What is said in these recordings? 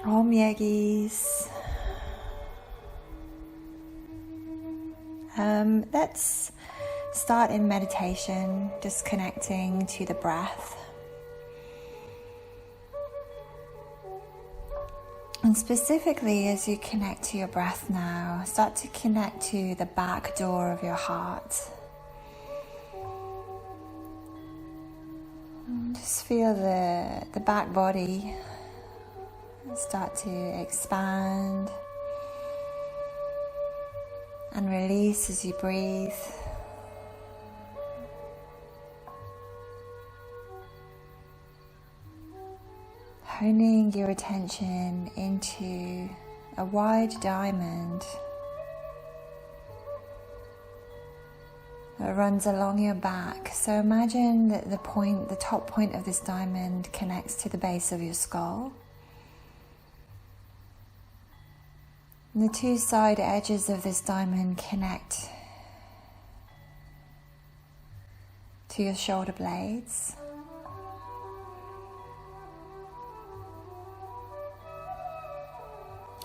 Om Yogis. Let's start in meditation, just connecting to the breath. And specifically, as you connect to your breath now, start to connect to the back door of your heart. And just feel the back body start to expand and release as you breathe. Honing your attention into a wide diamond that runs along your back. So imagine that the top point of this diamond connects to the base of your skull. And the two side edges of this diamond connect to your shoulder blades.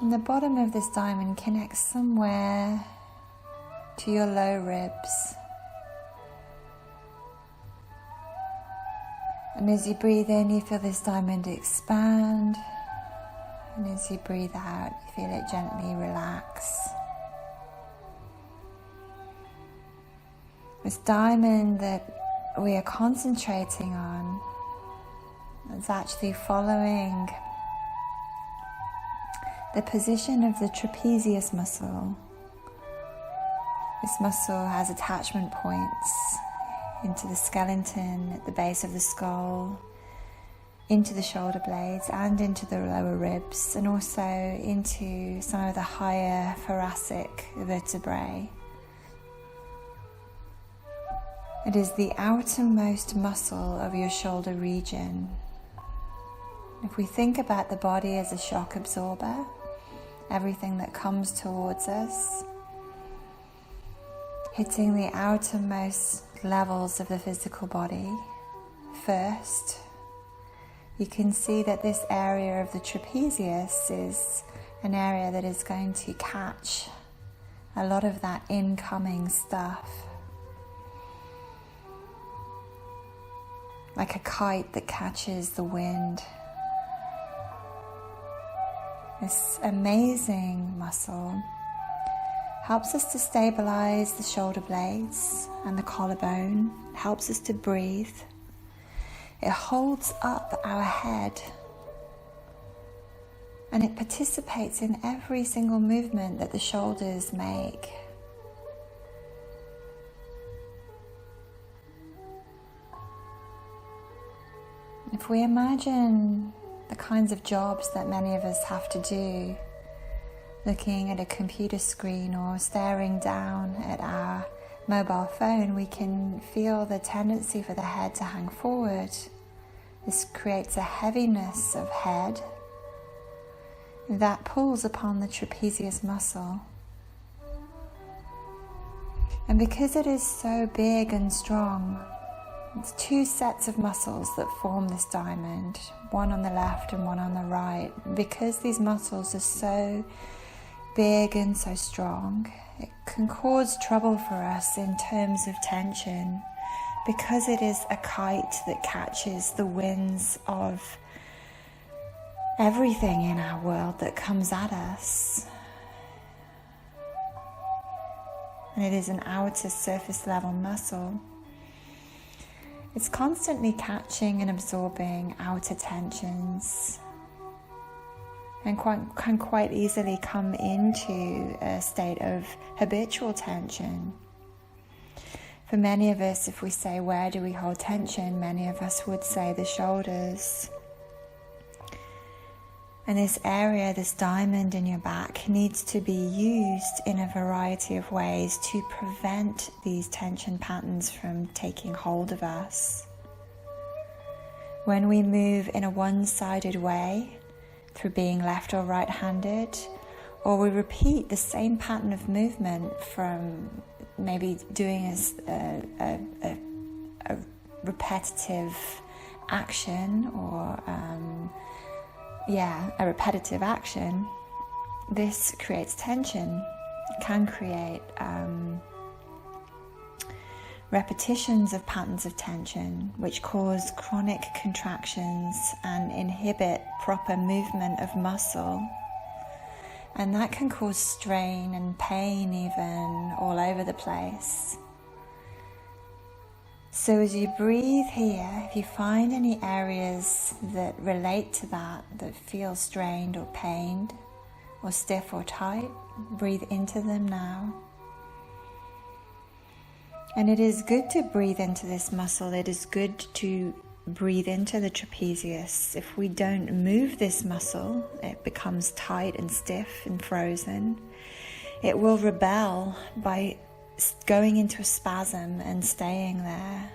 And the bottom of this diamond connects somewhere to your low ribs. And as you breathe in, you feel this diamond expand. And as you breathe out, you feel it gently relax. This diamond that we are concentrating on is actually following the position of the trapezius muscle. This muscle has attachment points into the skeleton at the base of the skull, into the shoulder blades and into the lower ribs, and also into some of the higher thoracic vertebrae. It is the outermost muscle of your shoulder region. If we think about the body as a shock absorber, everything that comes towards us, hitting the outermost levels of the physical body first, you can see that this area of the trapezius is an area that is going to catch a lot of that incoming stuff. Like a kite that catches the wind. This amazing muscle helps us to stabilize the shoulder blades and the collarbone. It helps us to breathe. It holds up our head. And it participates in every single movement that the shoulders make. If we imagine the kinds of jobs that many of us have to do, looking at a computer screen or staring down at our mobile phone, we can feel the tendency for the head to hang forward. This creates a heaviness of head that pulls upon the trapezius muscle. And because it is so big and strong, it's two sets of muscles that form this diamond, one on the left and one on the right. Because these muscles are so big and so strong, it can cause trouble for us in terms of tension, because it is a kite that catches the winds of everything in our world that comes at us. And it is an outer surface level muscle. It's constantly catching and absorbing outer tensions and can quite easily come into a state of habitual tension. For many of us, if we say, where do we hold tension? Many of us would say the shoulders. And this area, this diamond in your back, needs to be used in a variety of ways to prevent these tension patterns from taking hold of us. When we move in a one-sided way, through being left or right-handed, or we repeat the same pattern of movement from maybe doing a repetitive action or a repetitive action, this creates tension. It can create repetitions of patterns of tension, which cause chronic contractions and inhibit proper movement of muscle. And that can cause strain and pain even all over the place. So as you breathe here, if you find any areas that relate to that feel strained or pained or stiff or tight, breathe into them now. And it is good to breathe into this muscle. It is good to breathe into the trapezius. If we don't move this muscle, it becomes tight and stiff and frozen. It will rebel by going into a spasm and staying there.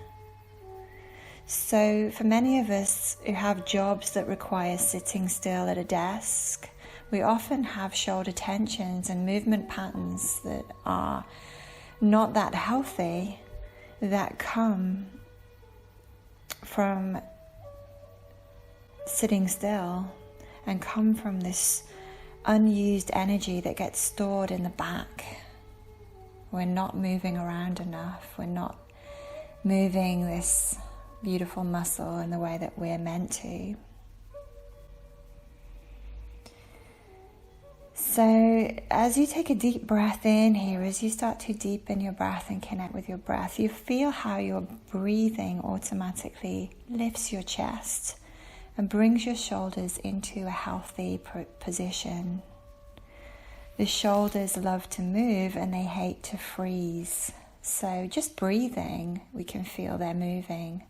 So for many of us who have jobs that require sitting still at a desk, we often have shoulder tensions and movement patterns that are not that healthy, that come from sitting still and come from this unused energy that gets stored in the back. We're not moving around enough. We're not moving this beautiful muscle in the way that we're meant to. So as you take a deep breath in here, as you start to deepen your breath and connect with your breath, you feel how your breathing automatically lifts your chest and brings your shoulders into a healthy position. The shoulders love to move and they hate to freeze. So just breathing, we can feel they're moving.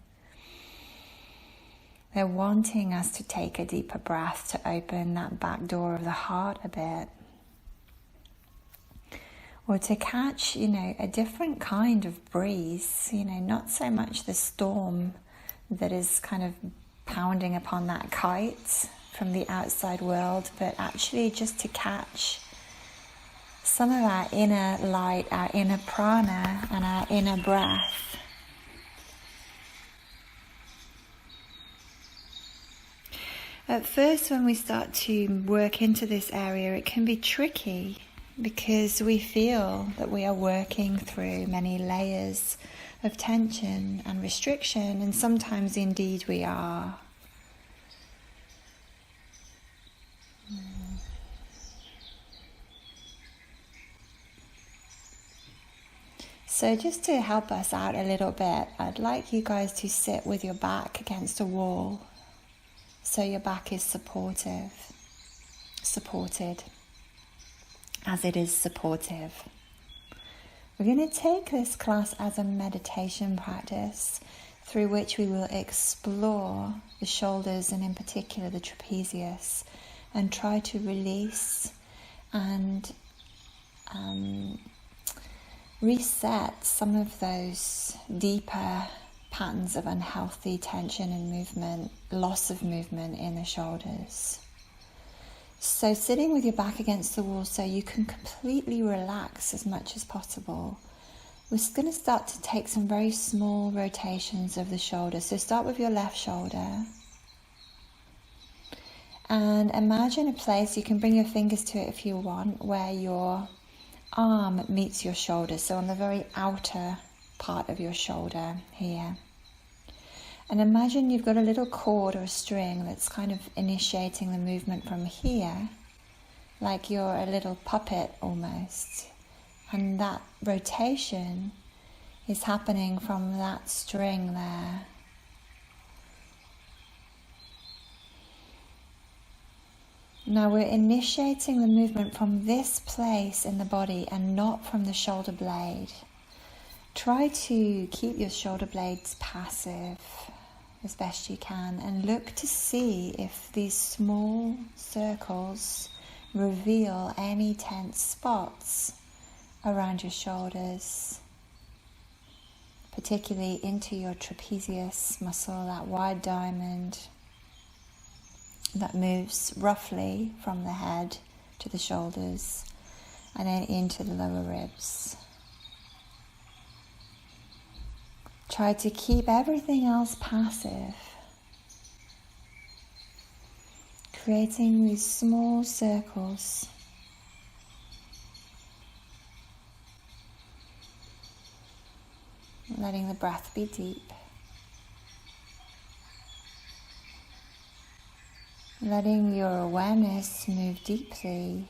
They're wanting us to take a deeper breath to open that back door of the heart a bit. Or to catch, a different kind of breeze, not so much the storm that is kind of pounding upon that kite from the outside world, but actually just to catch some of our inner light, our inner prana, and our inner breath. At first, when we start to work into this area, it can be tricky because we feel that we are working through many layers of tension and restriction, and sometimes indeed we are. So just to help us out a little bit, I'd like you guys to sit with your back against a wall. So your back is supported, as it is supportive. We're going to take this class as a meditation practice through which we will explore the shoulders and in particular the trapezius and try to release and reset some of those deeper patterns of unhealthy tension and movement, loss of movement in the shoulders. So sitting with your back against the wall so you can completely relax as much as possible. We're going to start to take some very small rotations of the shoulder. So start with your left shoulder. And imagine a place, you can bring your fingers to it if you want, where your arm meets your shoulder. So on the very outer part of your shoulder here. And imagine you've got a little cord or a string that's kind of initiating the movement from here, like you're a little puppet almost. And that rotation is happening from that string there. Now we're initiating the movement from this place in the body and not from the shoulder blade. Try to keep your shoulder blades passive as best you can and look to see if these small circles reveal any tense spots around your shoulders, particularly into your trapezius muscle, that wide diamond that moves roughly from the head to the shoulders and then into the lower ribs. Try to keep everything else passive. creating these small circles. Letting the breath be deep. Letting your awareness move deeply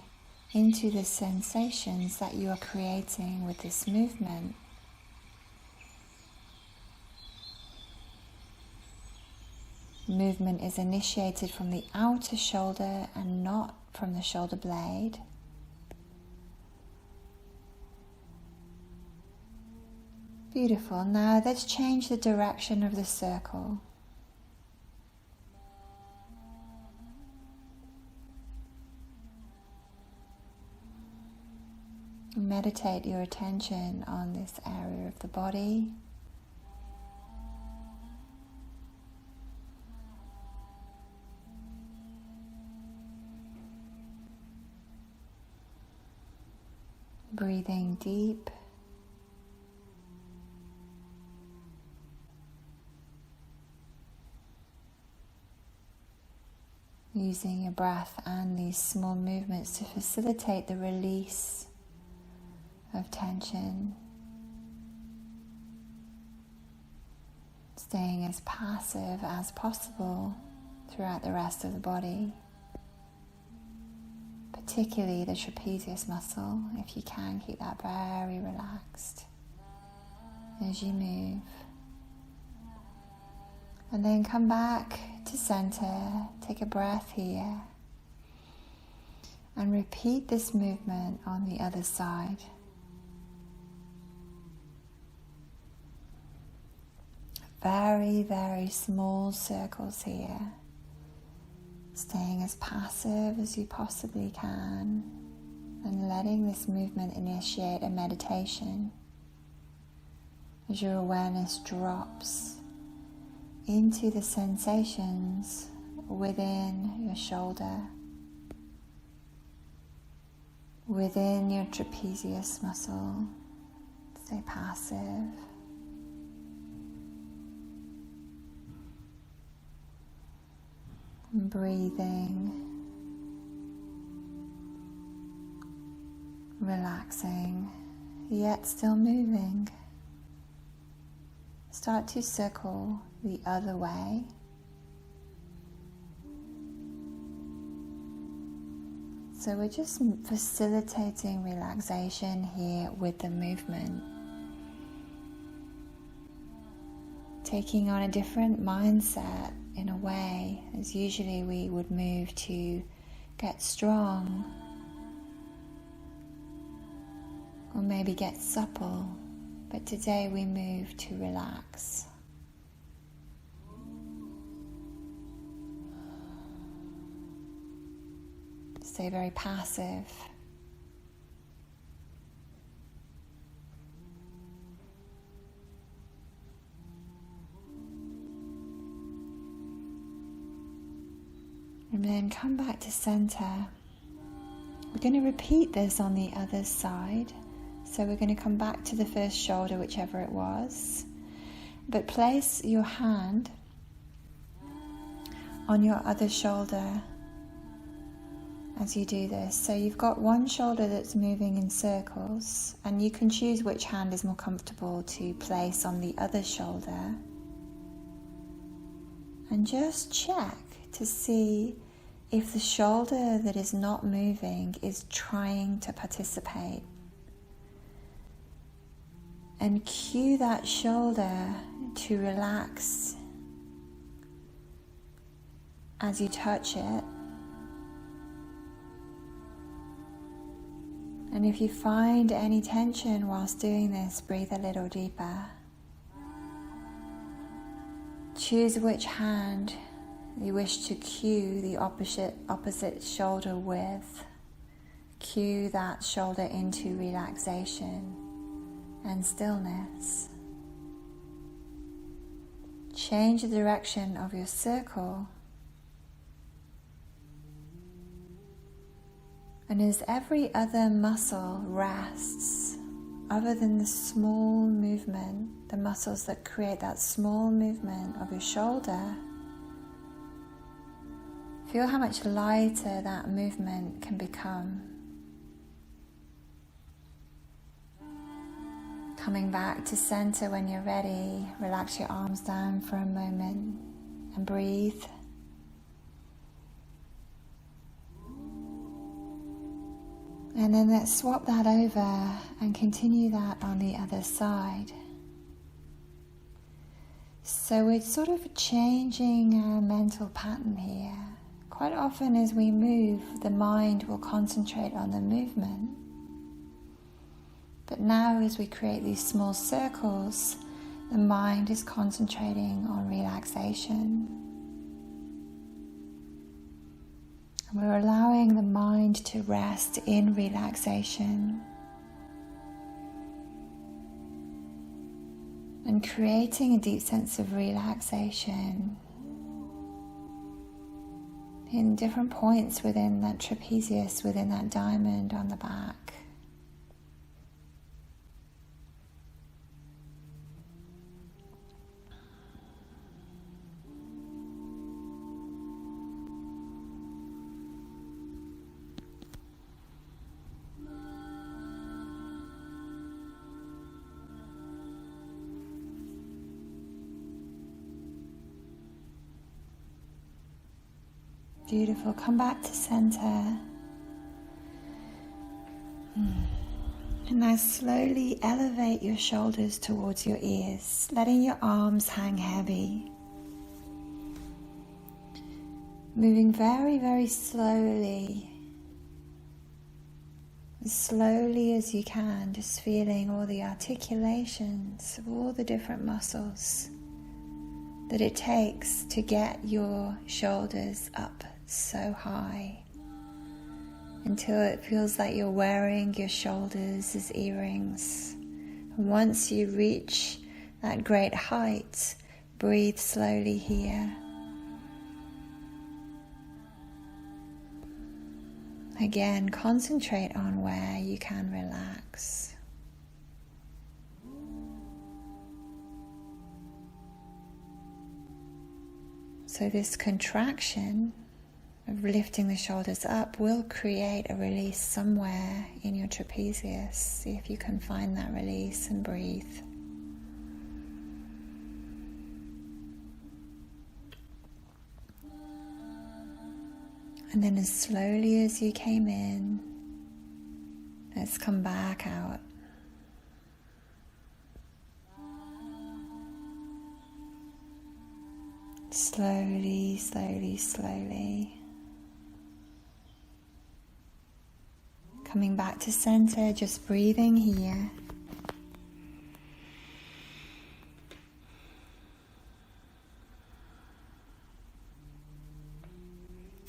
into the sensations that you are creating with this movement. Movement is initiated from the outer shoulder and not from the shoulder blade. Beautiful. Now let's change the direction of the circle. Meditate your attention on this area of the body. Breathing deep. Using your breath and these small movements to facilitate the release of tension. Staying as passive as possible throughout the rest of the body. Particularly the trapezius muscle, if you can keep that very relaxed as you move. And then come back to center, take a breath here, and repeat this movement on the other side. Very, very small circles here. Staying as passive as you possibly can and letting this movement initiate a meditation as your awareness drops into the sensations within your shoulder, within your trapezius muscle. Stay passive. Breathing, relaxing, yet still moving. Start to circle the other way. So we're just facilitating relaxation here with the movement. Taking on a different mindset in a way, as usually we would move to get strong or maybe get supple, but today we move to relax. Stay very passive. And then come back to center. We're going to repeat this on the other side. So we're going to come back to the first shoulder, whichever it was. But place your hand on your other shoulder as you do this. So you've got one shoulder that's moving in circles, and you can choose which hand is more comfortable to place on the other shoulder. And just check to see if the shoulder that is not moving is trying to participate. And cue that shoulder to relax as you touch it. And if you find any tension whilst doing this, breathe a little deeper. Choose which hand you wish to cue the opposite shoulder with. Cue that shoulder into relaxation and stillness. Change the direction of your circle. And as every other muscle rests, other than the small movement, the muscles that create that small movement of your shoulder, Feel how much lighter that movement can become. Coming back to center when you're ready, relax your arms down for a moment and breathe. And then let's swap that over and continue that on the other side. So we're sort of changing our mental pattern here. Quite often as we move, the mind will concentrate on the movement. But now as we create these small circles, the mind is concentrating on relaxation. And we're allowing the mind to rest in relaxation. And creating a deep sense of relaxation in different points within that trapezius, within that diamond on the back. Beautiful. Come back to center. And now slowly elevate your shoulders towards your ears, letting your arms hang heavy. Moving very, very slowly. As slowly as you can, just feeling all the articulations of all the different muscles that it takes to get your shoulders up so high until it feels like you're wearing your shoulders as earrings. And once you reach that great height, breathe slowly here. Again, concentrate on where you can relax. So this contraction of lifting the shoulders up will create a release somewhere in your trapezius. See if you can find that release and breathe. And then as slowly as you came in, let's come back out. Slowly, slowly, slowly. Coming back to center, just breathing here.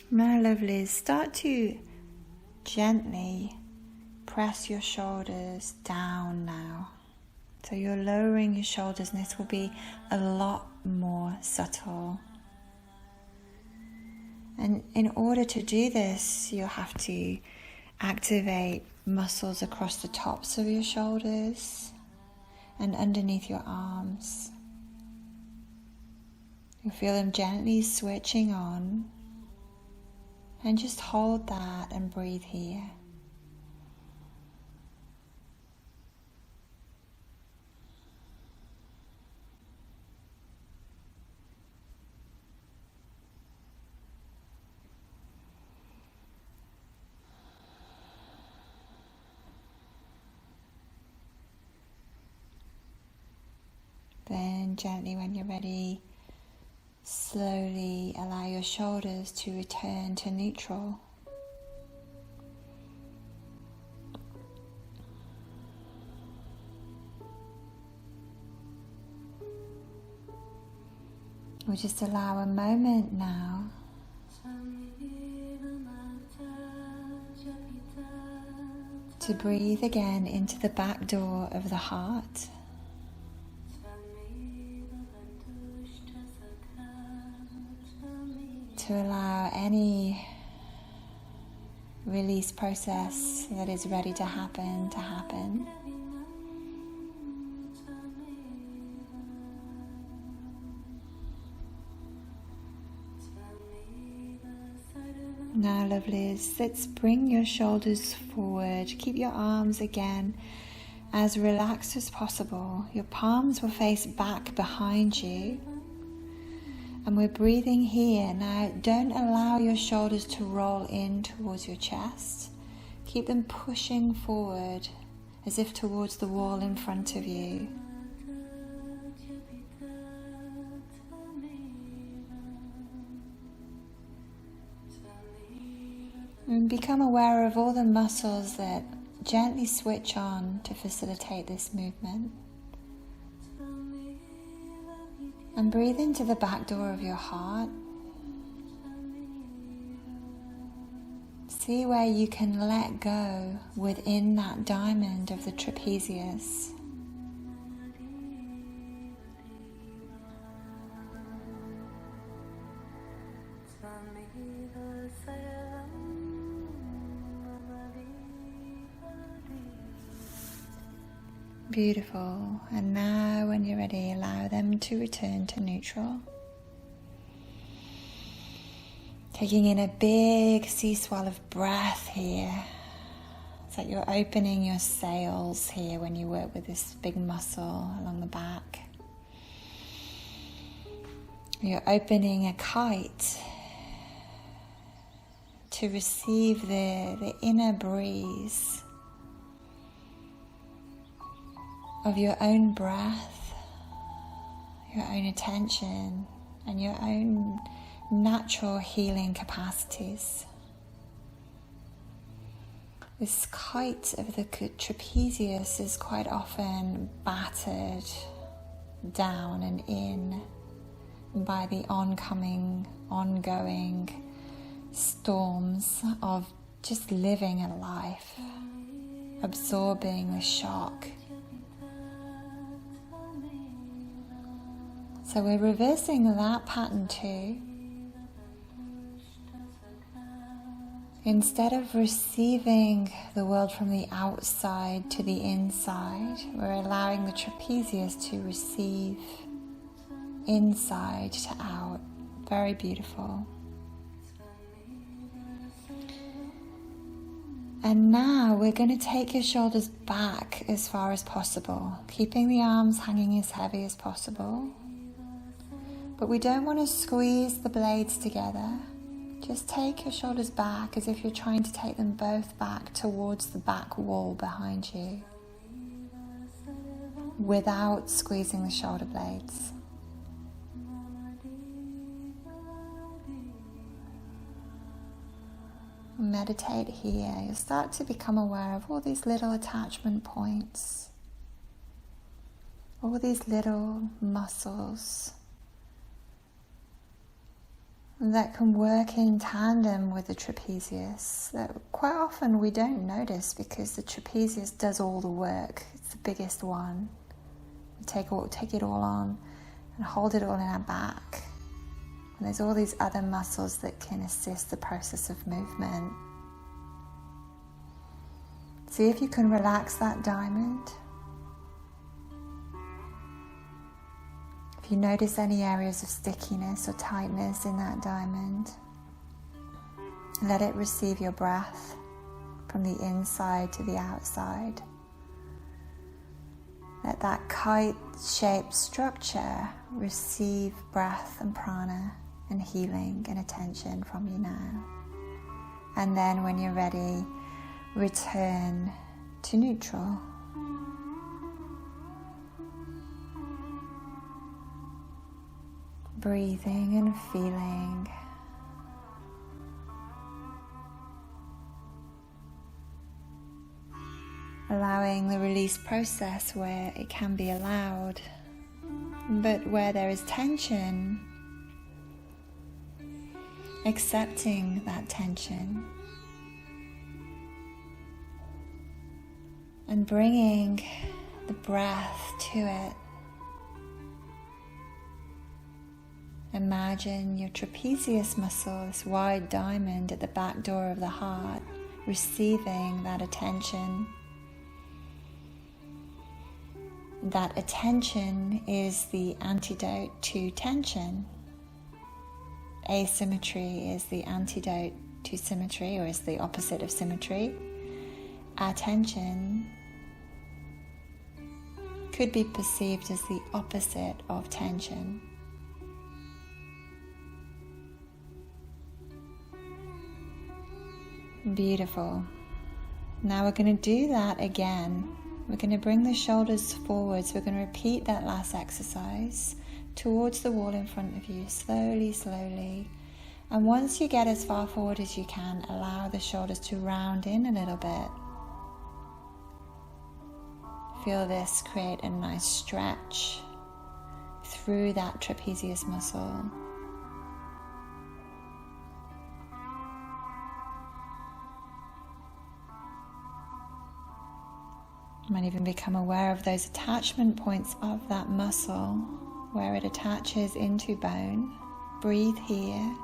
Now, lovelies, start to gently press your shoulders down now. So you're lowering your shoulders, and this will be a lot more subtle. And in order to do this, you'll have to activate muscles across the tops of your shoulders and underneath your arms. You'll feel them gently switching on, and just hold that and breathe here. Then gently, when you're ready, slowly allow your shoulders to return to neutral. We'll just allow a moment now to breathe again into the back door of the heart. To allow any release process that is ready to happen to happen. Now, lovelies, let's bring your shoulders forward. Keep your arms again as relaxed as possible. Your palms will face back behind you. And we're breathing here. Now, don't allow your shoulders to roll in towards your chest. Keep them pushing forward as if towards the wall in front of you. And become aware of all the muscles that gently switch on to facilitate this movement. And breathe into the back door of your heart. See where you can let go within that diamond of the trapezius. Beautiful. And now when you're ready, allow them to return to neutral. Taking in a big sea swell of breath here. It's like you're opening your sails here when you work with this big muscle along the back. You're opening a kite to receive the inner breeze of your own breath, your own attention, and your own natural healing capacities. This kite of the trapezius is quite often battered down and in by the ongoing storms of just living a life, absorbing the shock. So we're reversing that pattern too. Instead of receiving the world from the outside to the inside, we're allowing the trapezius to receive inside to out. Very beautiful. And now we're going to take your shoulders back as far as possible, keeping the arms hanging as heavy as possible. But we don't want to squeeze the blades together. Just take your shoulders back as if you're trying to take them both back towards the back wall behind you, without squeezing the shoulder blades. Meditate here. You'll start to become aware of all these little attachment points, all these little muscles that can work in tandem with the trapezius that quite often we don't notice because the trapezius does all the work. It's the biggest one. We take it all on and hold it all in our back. And there's all these other muscles that can assist the process of movement. See if you can relax that diamond. If you notice any areas of stickiness or tightness in that diamond, let it receive your breath from the inside to the outside. Let that kite-shaped structure receive breath and prana and healing and attention from you now. And then when you're ready, return to neutral. Breathing and feeling. Allowing the release process where it can be allowed, but where there is tension, accepting that tension and bringing the breath to it. Imagine your trapezius muscle, this wide diamond at the back door of the heart, receiving that attention. That attention is the antidote to tension. Asymmetry is the antidote to symmetry, or is the opposite of symmetry, our tension could be perceived as the opposite of tension. Beautiful. Now we're going to do that again. We're going to bring the shoulders forwards. We're going to repeat that last exercise towards the wall in front of you, slowly, slowly. And once you get as far forward as you can, allow the shoulders to round in a little bit. Feel this create a nice stretch through that trapezius muscle. You might even become aware of those attachment points of that muscle, where it attaches into bone. Breathe here.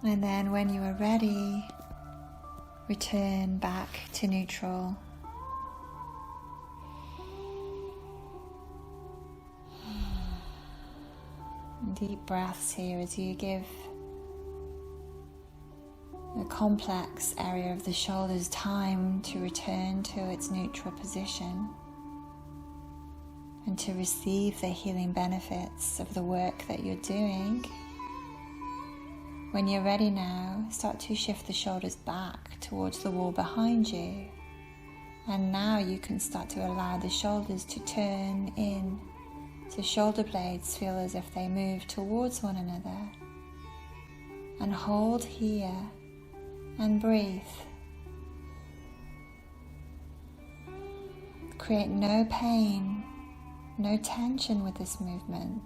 And then when you are ready, return back to neutral. Deep breaths here as you give the complex area of the shoulders time to return to its neutral position and to receive the healing benefits of the work that you're doing. When you're ready now, start to shift the shoulders back towards the wall behind you. And now you can start to allow the shoulders to turn in. So shoulder blades feel as if they move towards one another. And hold here and breathe. Create no pain, no tension with this movement.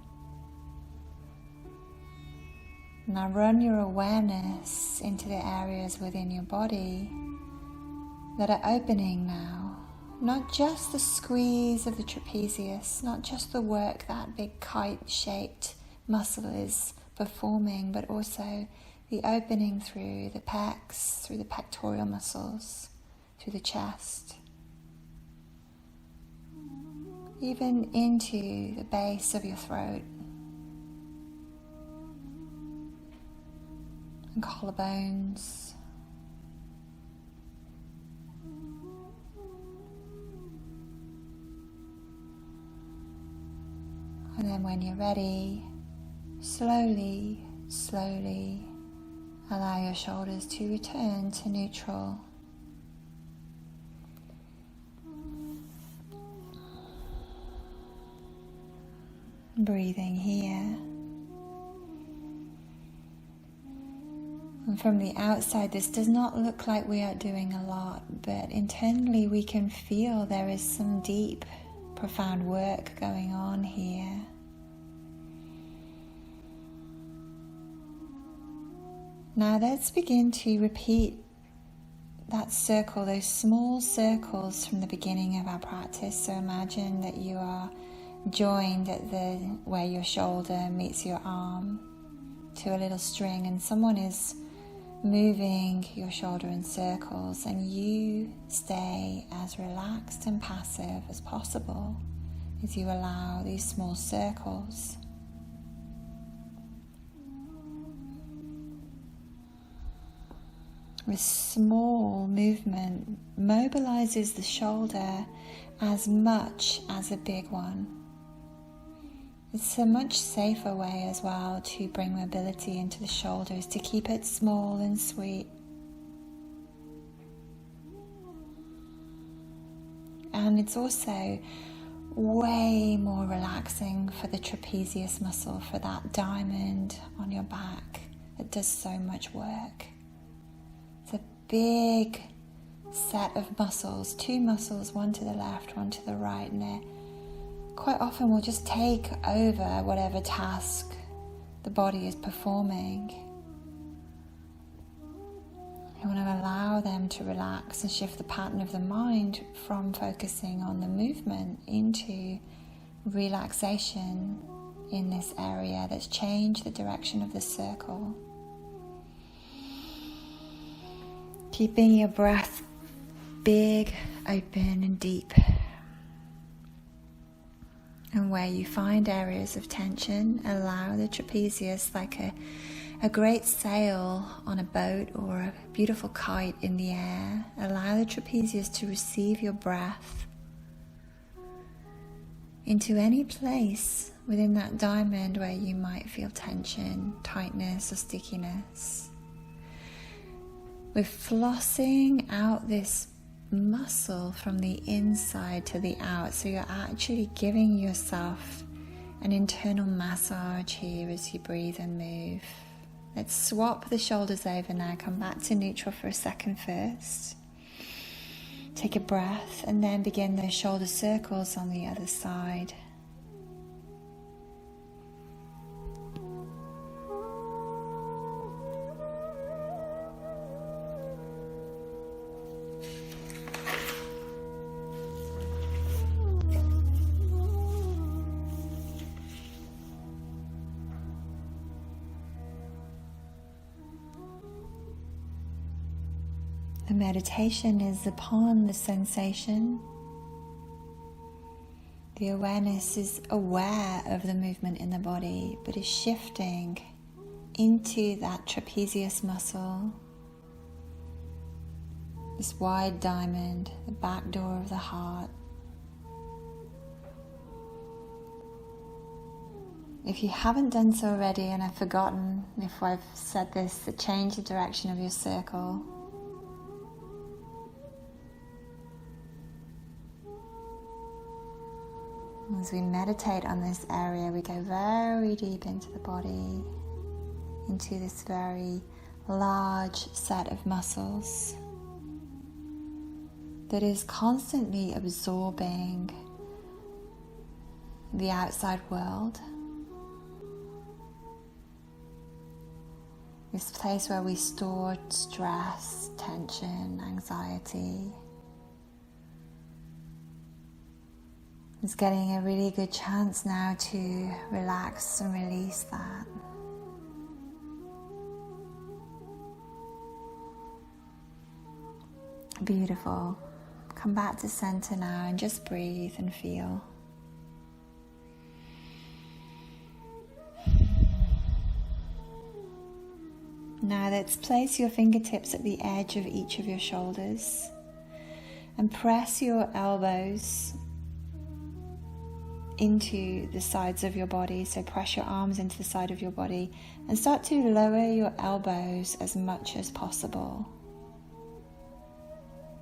Now run your awareness into the areas within your body that are opening now. Not just the squeeze of the trapezius, not just the work that big kite-shaped muscle is performing, but also the opening through the pecs, through the pectoral muscles, through the chest, even into the base of your throat and collarbones. And then when you're ready, slowly, slowly allow your shoulders to return to neutral. Breathing here. And from the outside, this does not look like we are doing a lot, but internally we can feel there is some deep, profound work going on here. Now let's begin to repeat that circle, those small circles from the beginning of our practice. So imagine that you are joined at where your shoulder meets your arm to a little string, and someone is moving your shoulder in circles, and you stay as relaxed and passive as possible as you allow these small circles. This small movement mobilizes the shoulder as much as a big one. It's a much safer way as well to bring mobility into the shoulders, to keep it small and sweet. And it's also way more relaxing for the trapezius muscle, for that diamond on your back that does so much work. It's a big set of muscles, two muscles, one to the left, one to the right, and they quite often will just take over whatever task the body is performing. You want to allow them to relax and shift the pattern of the mind from focusing on the movement into relaxation in this area. Let's change the direction of the circle. Keeping your breath big, open and deep. And where you find areas of tension, allow the trapezius, like a great sail on a boat or a beautiful kite in the air. Allow the trapezius to receive your breath into any place within that diamond where you might feel tension, tightness or stickiness. We're flossing out this muscle from the inside to the out, so you're actually giving yourself an internal massage here as you breathe and move. Let's swap the shoulders over now. Come back to neutral for a second first. Take a breath and then begin those shoulder circles on the other side. The meditation is upon the sensation. The awareness is aware of the movement in the body, but is shifting into that trapezius muscle, this wide diamond, the back door of the heart. If you haven't done so already, and I've forgotten if I've said this, to change the direction of your circle. As we meditate on this area, we go very deep into the body, into this very large set of muscles that is constantly absorbing the outside world. This place where we store stress, tension, anxiety. It's getting a really good chance now to relax and release that. Beautiful. Come back to center now and just breathe and feel. Now let's place your fingertips at the edge of each of your shoulders and press your elbows into the sides of your body. So press your arms into the side of your body and start to lower your elbows as much as possible.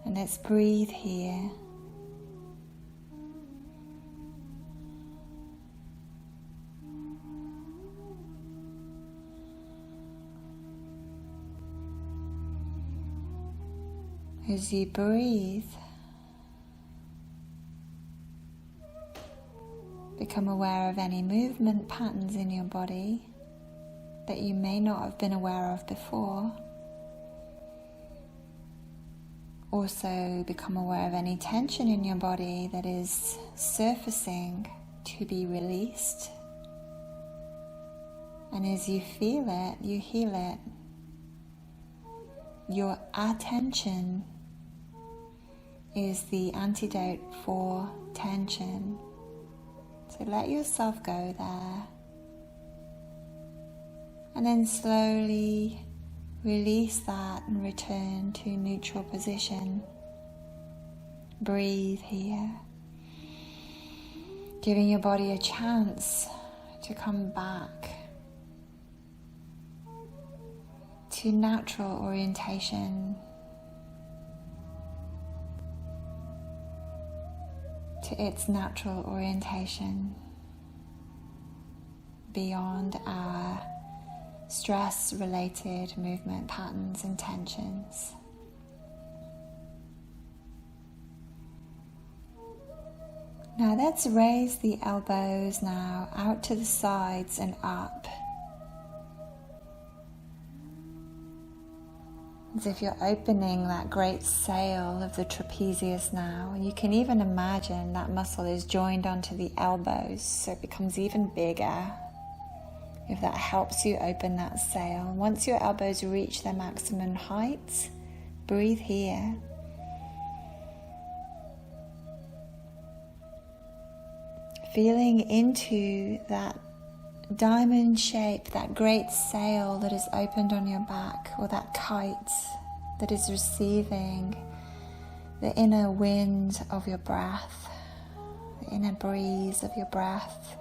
And let's breathe here. As you breathe, become aware of any movement patterns in your body that you may not have been aware of before. Also become aware of any tension in your body that is surfacing to be released. And as you feel it, you heal it. Your attention is the antidote for tension. So let yourself go there. And then slowly release that and return to neutral position. Breathe here. Giving your body a chance to come back to natural orientation, to its natural orientation, beyond our stress-related movement patterns and tensions. Now let's raise the elbows now out to the sides and up, as if you're opening that great sail of the trapezius now. And you can even imagine that muscle is joined onto the elbows, so it becomes even bigger, if that helps you open that sail. Once your elbows reach their maximum height, breathe here. feeling into that diamond shape, that great sail that is opened on your back, or that kite that is receiving the inner wind of your breath, the inner breeze of your breath,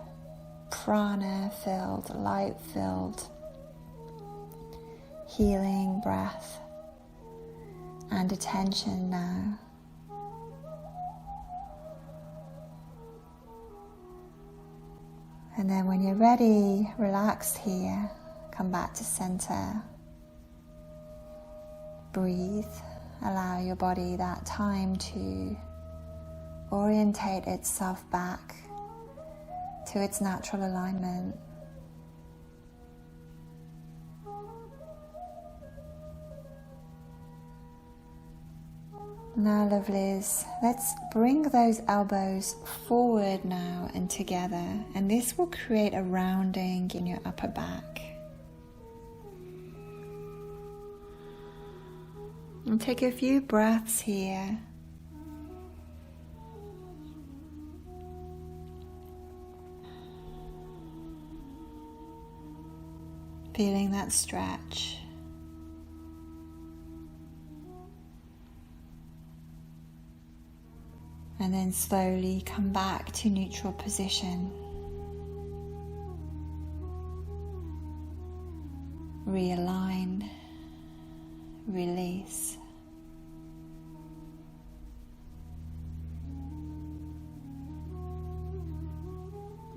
prana filled, light filled, healing breath and attention now. And then when you're ready, relax here, come back to center, breathe, allow your body that time to orientate itself back to its natural alignment. Now, lovelies, let's bring those elbows forward now and together, and this will create a rounding in your upper back. And take a few breaths here. Feeling that stretch. And then slowly come back to neutral position. Realign, release.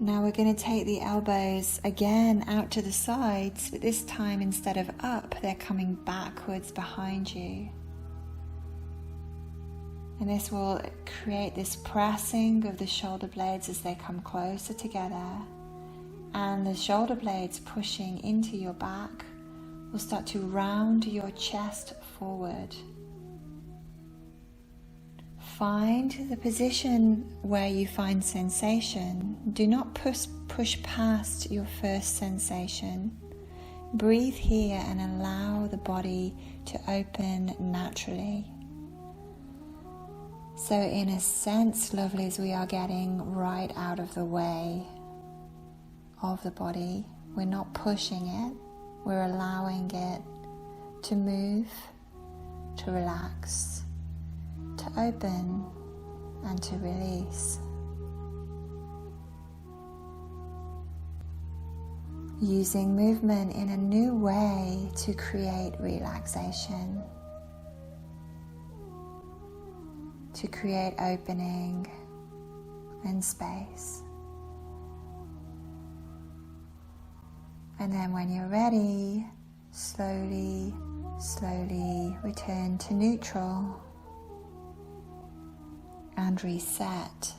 Now we're going to take the elbows again out to the sides, but this time instead of up, they're coming backwards behind you. And this will create this pressing of the shoulder blades as they come closer together. And the shoulder blades pushing into your back will start to round your chest forward. Find the position where you find sensation. Do not push past your first sensation. Breathe here and allow the body to open naturally. So in a sense, lovelies, we are getting right out of the way of the body. We're not pushing it. We're allowing it to move, to relax, to open, and to release. Using movement in a new way to create relaxation, to create opening and space. And then when you're ready, slowly return to neutral and reset.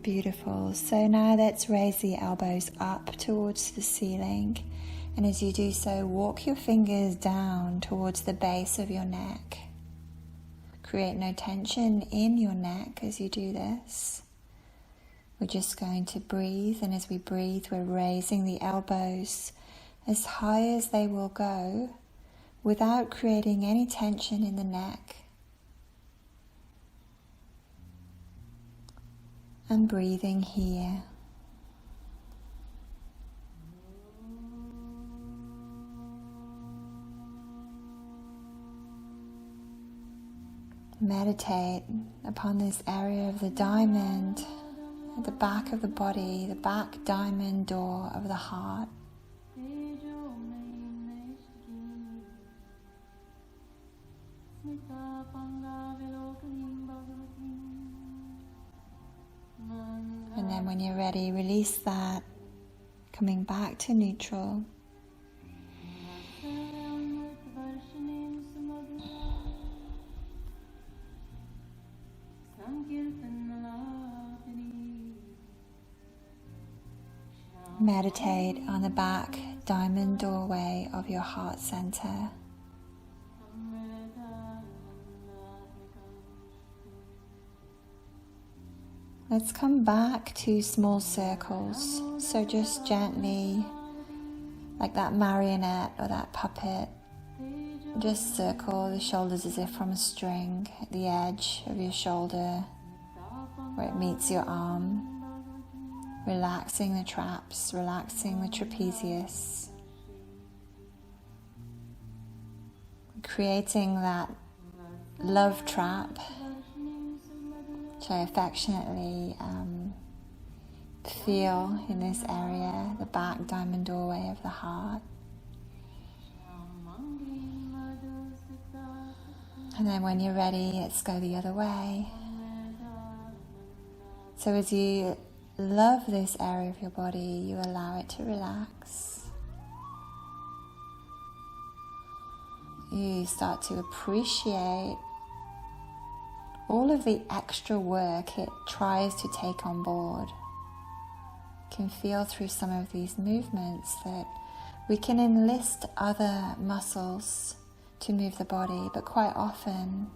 Beautiful. So now let's raise the elbows up towards the ceiling, and as you do so, walk your fingers down towards the base of your neck. Create no tension in your neck as you do this. We're just going to breathe, and as we breathe, we're raising the elbows as high as they will go without creating any tension in the neck. And breathing here. Meditate upon this area of the diamond at the back of the body, the back diamond door of the heart. And then when you're ready, release that, coming back to neutral. Meditate on the back diamond doorway of your heart center. Let's come back to small circles. So just gently, like that marionette or that puppet, just circle the shoulders as if from a string at the edge of your shoulder where it meets your arm. Relaxing the traps, relaxing the trapezius. Creating that love trap, which I affectionately feel in this area, the back diamond doorway of the heart. And then when you're ready, let's go the other way. So as you love this area of your body, you allow it to relax. You start to appreciate all of the extra work it tries to take on board. You can feel through some of these movements that we can enlist other muscles to move the body, but quite often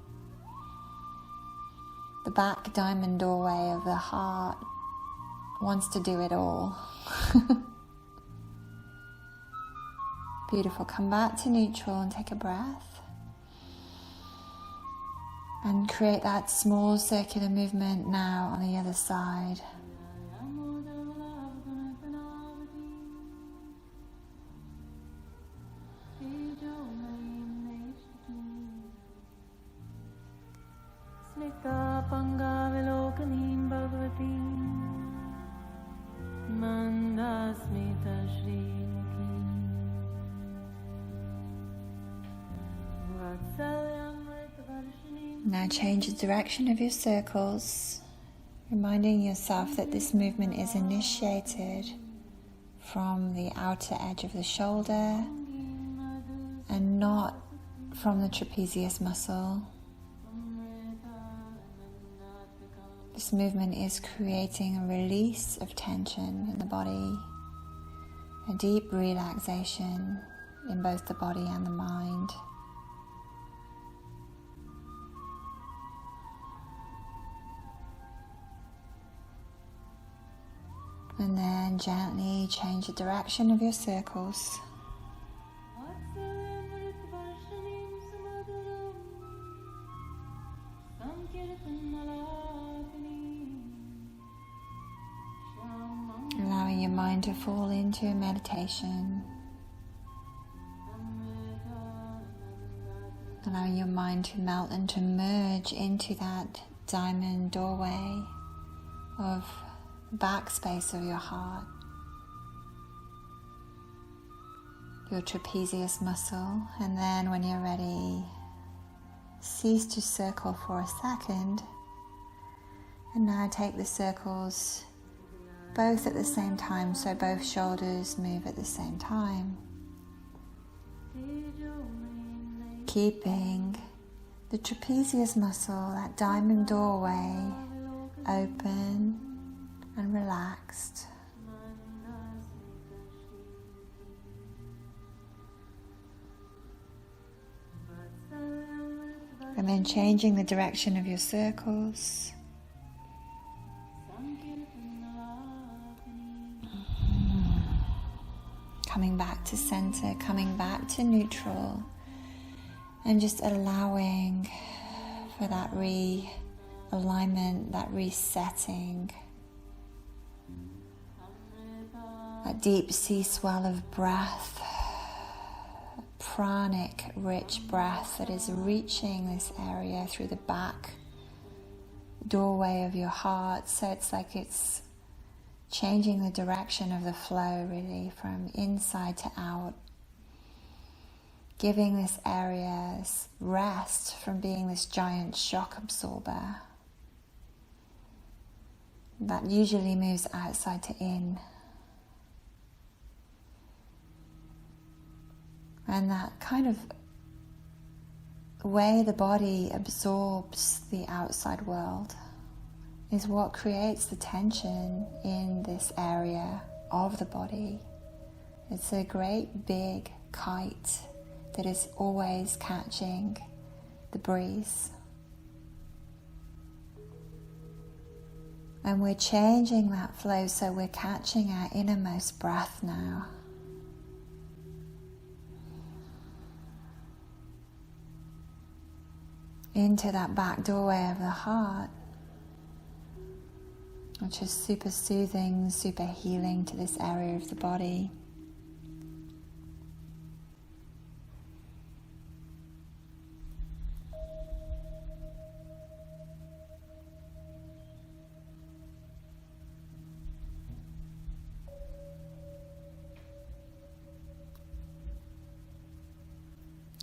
the back diamond doorway of the heart wants to do it all. Beautiful. Come back to neutral and take a breath. And create that small circular movement now on the other side. Now change the direction of your circles, reminding yourself that this movement is initiated from the outer edge of the shoulder and not from the trapezius muscle. This movement is creating a release of tension in the body, a deep relaxation in both the body and the mind. And then gently change the direction of your circles. Allowing your mind to fall into a meditation. Allowing your mind to melt and to merge into that diamond doorway of back space of your heart, your trapezius muscle, and then when you're ready, cease to circle for a second, and now take the circles both at the same time, so both shoulders move at the same time, keeping the trapezius muscle, that diamond doorway, open and relaxed. And then changing the direction of your circles. Coming back to center, coming back to neutral, and just allowing for that realignment, that resetting. A deep sea swell of breath, pranic, rich breath that is reaching this area through the back doorway of your heart. So it's like it's changing the direction of the flow, really, from inside to out. Giving this area rest from being this giant shock absorber that usually moves outside to in. And that kind of way the body absorbs the outside world is what creates the tension in this area of the body. It's a great big kite that is always catching the breeze. And we're changing that flow, so we're catching our innermost breath now. Into that back doorway of the heart, which is super soothing, super healing to this area of the body.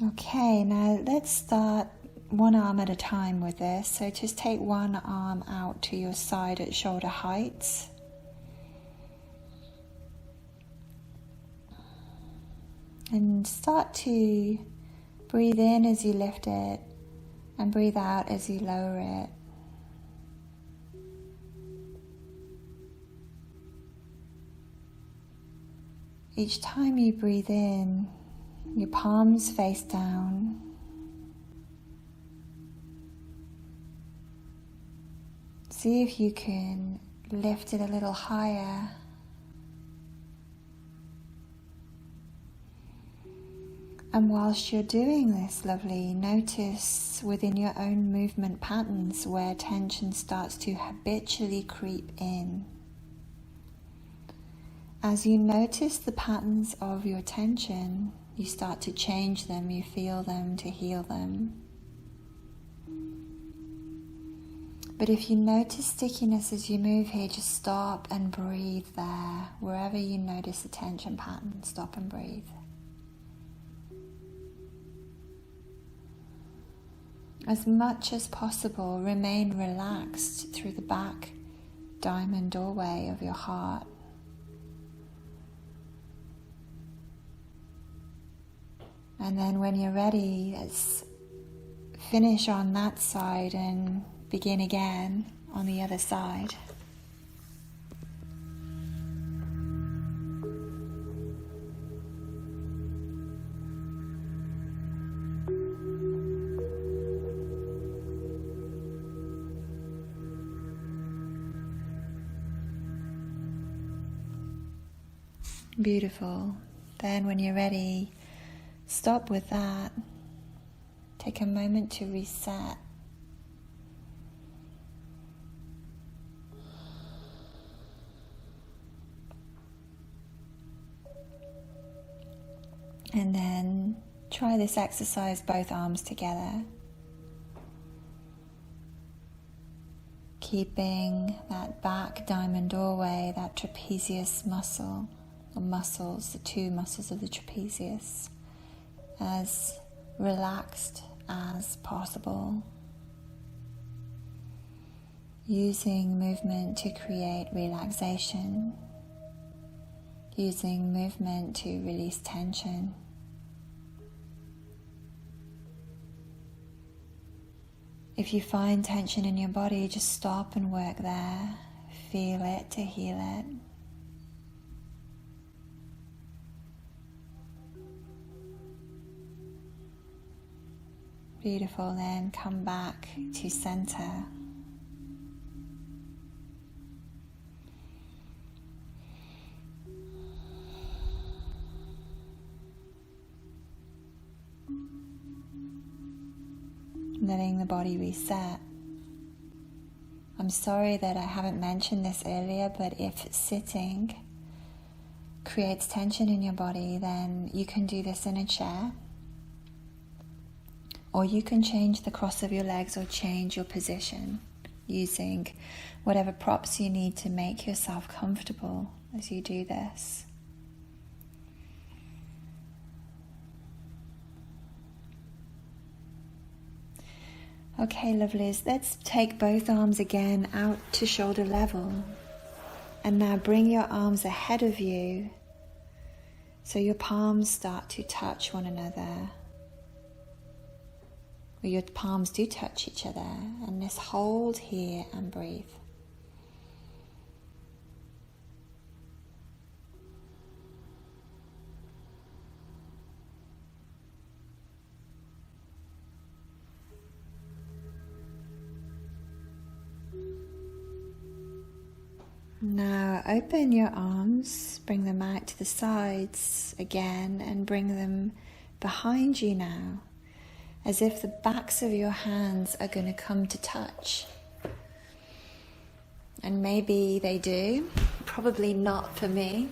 Okay, now let's start one arm at a time with this. So just take one arm out to your side at shoulder height. And start to breathe in as you lift it and breathe out as you lower it. Each time you breathe in, your palms face down. See if you can lift it a little higher. And whilst you're doing this, lovely, notice within your own movement patterns where tension starts to habitually creep in. As you notice the patterns of your tension, you start to change them, you feel them to heal them. But if you notice stickiness as you move here, just stop and breathe there. Wherever you notice the tension pattern, stop and breathe. As much as possible, remain relaxed through the back diamond doorway of your heart. And then when you're ready, let's finish on that side and begin again on the other side. Beautiful. Then when you're ready, stop with that. Take a moment to reset. And then try this exercise, both arms together. Keeping that back diamond doorway, that trapezius muscle, or muscles, the two muscles of the trapezius, as relaxed as possible. Using movement to create relaxation. Using movement to release tension. If you find tension in your body, just stop and work there. Feel it to heal it. Beautiful, then come back to center. Letting the body reset. I'm sorry that I haven't mentioned this earlier, but if sitting creates tension in your body, then you can do this in a chair. Or you can change the cross of your legs or change your position using whatever props you need to make yourself comfortable as you do this. Okay, lovelies, let's take both arms again out to shoulder level. And now bring your arms ahead of you so your palms start to touch one another. Or your palms do touch each other. And just hold here and breathe. Now open your arms, bring them out to the sides again and bring them behind you now, as if the backs of your hands are going to come to touch. And maybe they do, probably not for me.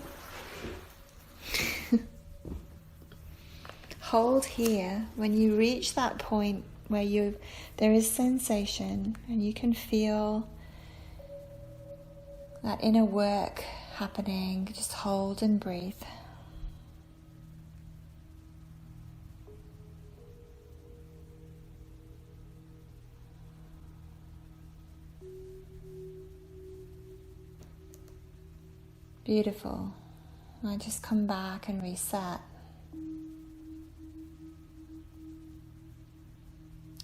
Hold here. When you reach that point where there is sensation and you can feel that inner work happening, just hold and breathe. Beautiful. Now just come back and reset.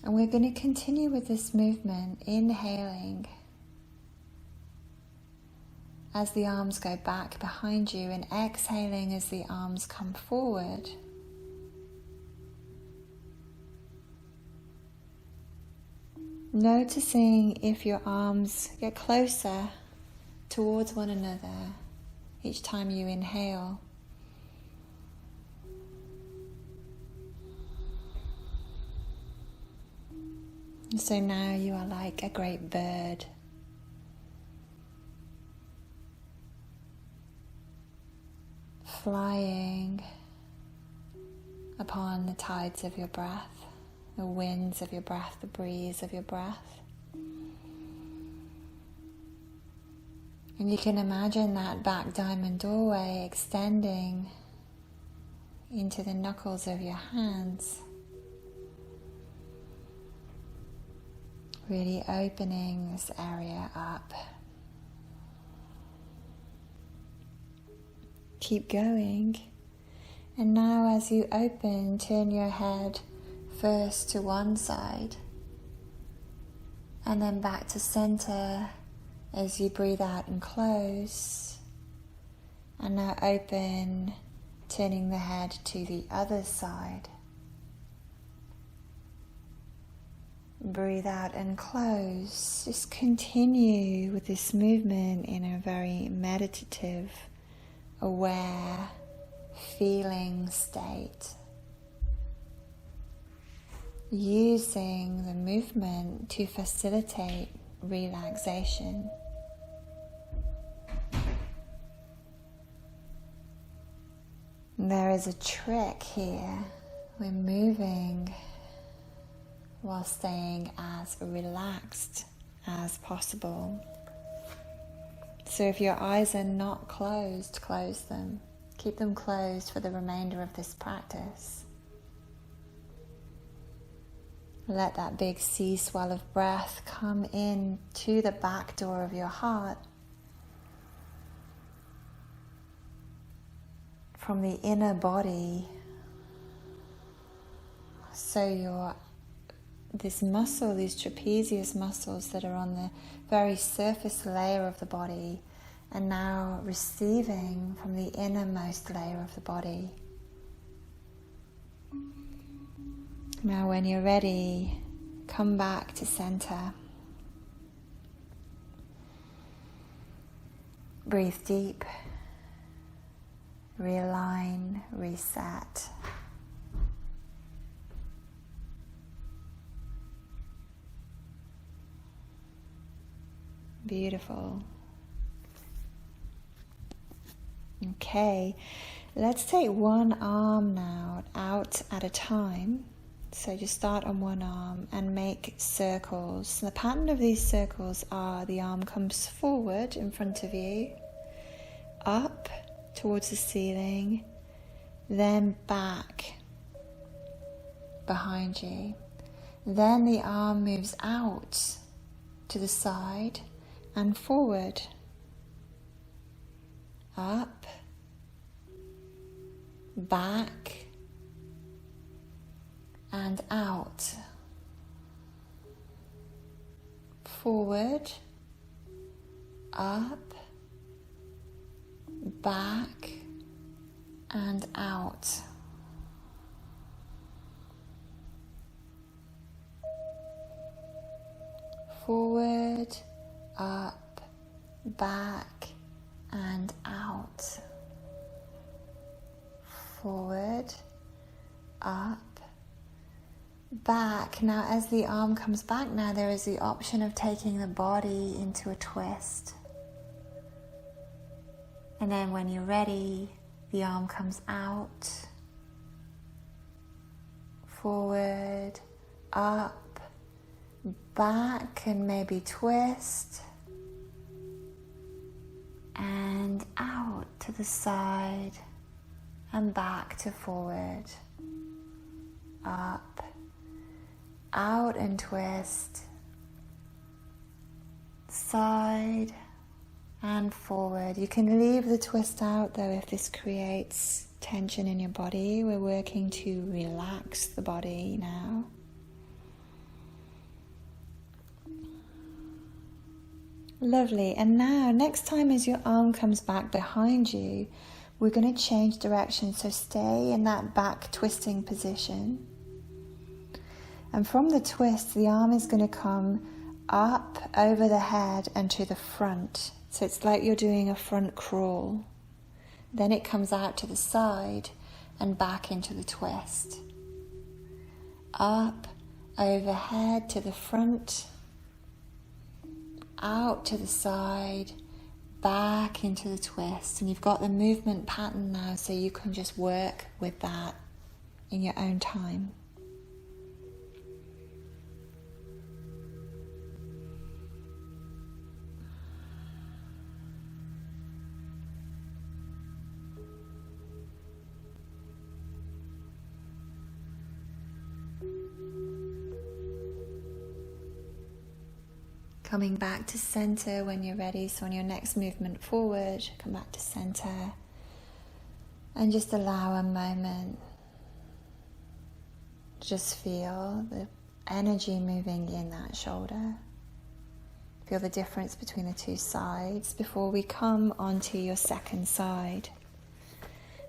And we're going to continue with this movement, inhaling as the arms go back behind you and exhaling as the arms come forward. Noticing if your arms get closer towards one another each time you inhale. And so now you are like a great bird. Flying upon the tides of your breath, the winds of your breath, the breeze of your breath. And you can imagine that back diamond doorway extending into the knuckles of your hands, really opening this area up. Keep going. And now as you open, turn your head first to one side and then back to center as you breathe out and close. And now open, turning the head to the other side. Breathe out and close. Just continue with this movement in a very meditative, aware, feeling state. Using the movement to facilitate relaxation. There is a trick here. We're moving while staying as relaxed as possible. So if your eyes are not closed, close them. Keep them closed for the remainder of this practice. Let that big sea swell of breath come in to the back door of your heart. From the inner body. So this muscle, these trapezius muscles that are on the very surface layer of the body, are now receiving from the innermost layer of the body. Now when you're ready, come back to center. Breathe deep. Realign, reset. Beautiful. Okay, let's take one arm now out at a time. So just start on one arm and make circles. The pattern of these circles are the arm comes forward in front of you, up towards the ceiling, then back behind you. Then the arm moves out to the side and forward, up, back, and out, forward, up, back, and out. Forward, up, back, and out. Forward, up, back. Now as the arm comes back now, there is the option of taking the body into a twist. And then when you're ready, the arm comes out, forward, up, back, and maybe twist, and out to the side, and back to forward, up, out and twist, side and forward. You can leave the twist out though if this creates tension in your body. We're working to relax the body now. Lovely. And now next time as your arm comes back behind you, we're going to change direction. So stay in that back twisting position. And from the twist, the arm is going to come up over the head and to the front. So it's like you're doing a front crawl. Then it comes out to the side and back into the twist. Up, overhead to the front, out to the side, back into the twist. And you've got the movement pattern now, so you can just work with that in your own time. Coming back to center when you're ready. So on your next movement forward, come back to center and just allow a moment. Just feel the energy moving in that shoulder. Feel the difference between the two sides before we come onto your second side.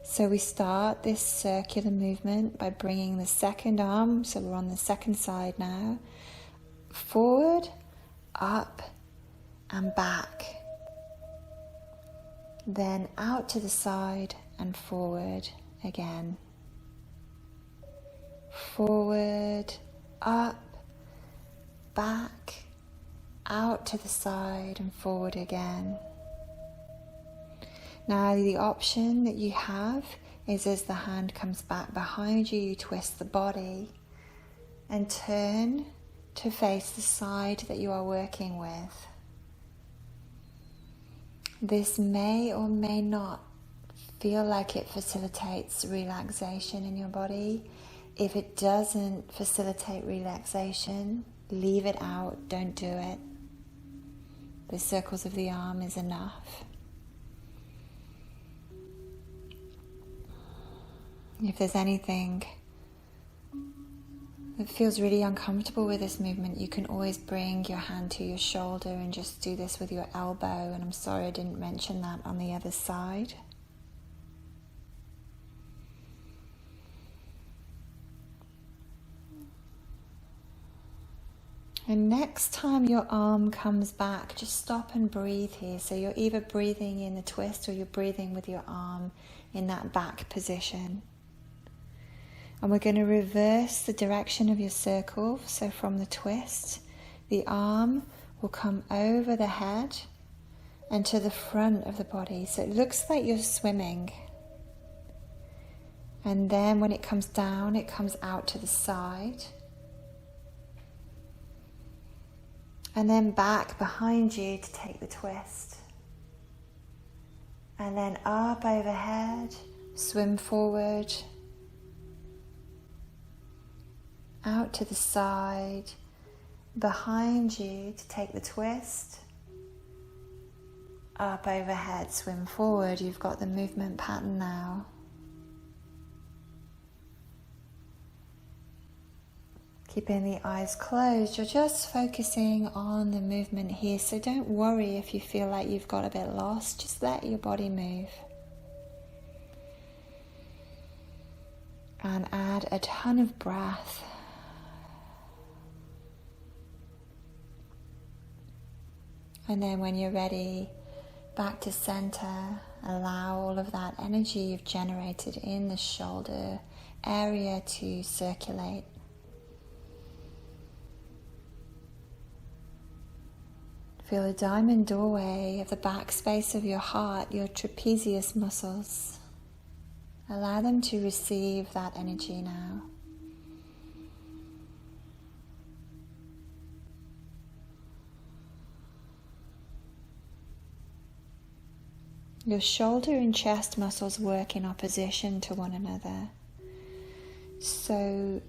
So we start this circular movement by bringing the second arm, so we're on the second side now, forward, up and back, then out to the side and forward again, forward, up, back, out to the side and forward again. Now the option that you have is as the hand comes back behind you, you twist the body and turn to face the side that you are working with. This may or may not feel like it facilitates relaxation in your body. If it doesn't facilitate relaxation, leave it out, don't do it. The circles of the arm is enough. If there's anything that feels really uncomfortable with this movement, you can always bring your hand to your shoulder and just do this with your elbow. And I'm sorry I didn't mention that on the other side. And next time your arm comes back, just stop and breathe here. So you're either breathing in the twist or you're breathing with your arm in that back position. And we're going to reverse the direction of your circle. So from the twist, the arm will come over the head and to the front of the body. So it looks like you're swimming. And then when it comes down, it comes out to the side. And then back behind you to take the twist. And then up overhead, swim forward. Out to the side, behind you to take the twist, up overhead, swim forward. You've got the movement pattern now. Keeping the eyes closed, you're just focusing on the movement here, so don't worry if you feel like you've got a bit lost, just let your body move. And add a ton of breath. And then when you're ready, back to center. Allow all of that energy you've generated in the shoulder area to circulate. Feel the diamond doorway of the back space of your heart, your trapezius muscles. Allow them to receive that energy now. Your shoulder and chest muscles work in opposition to one another. So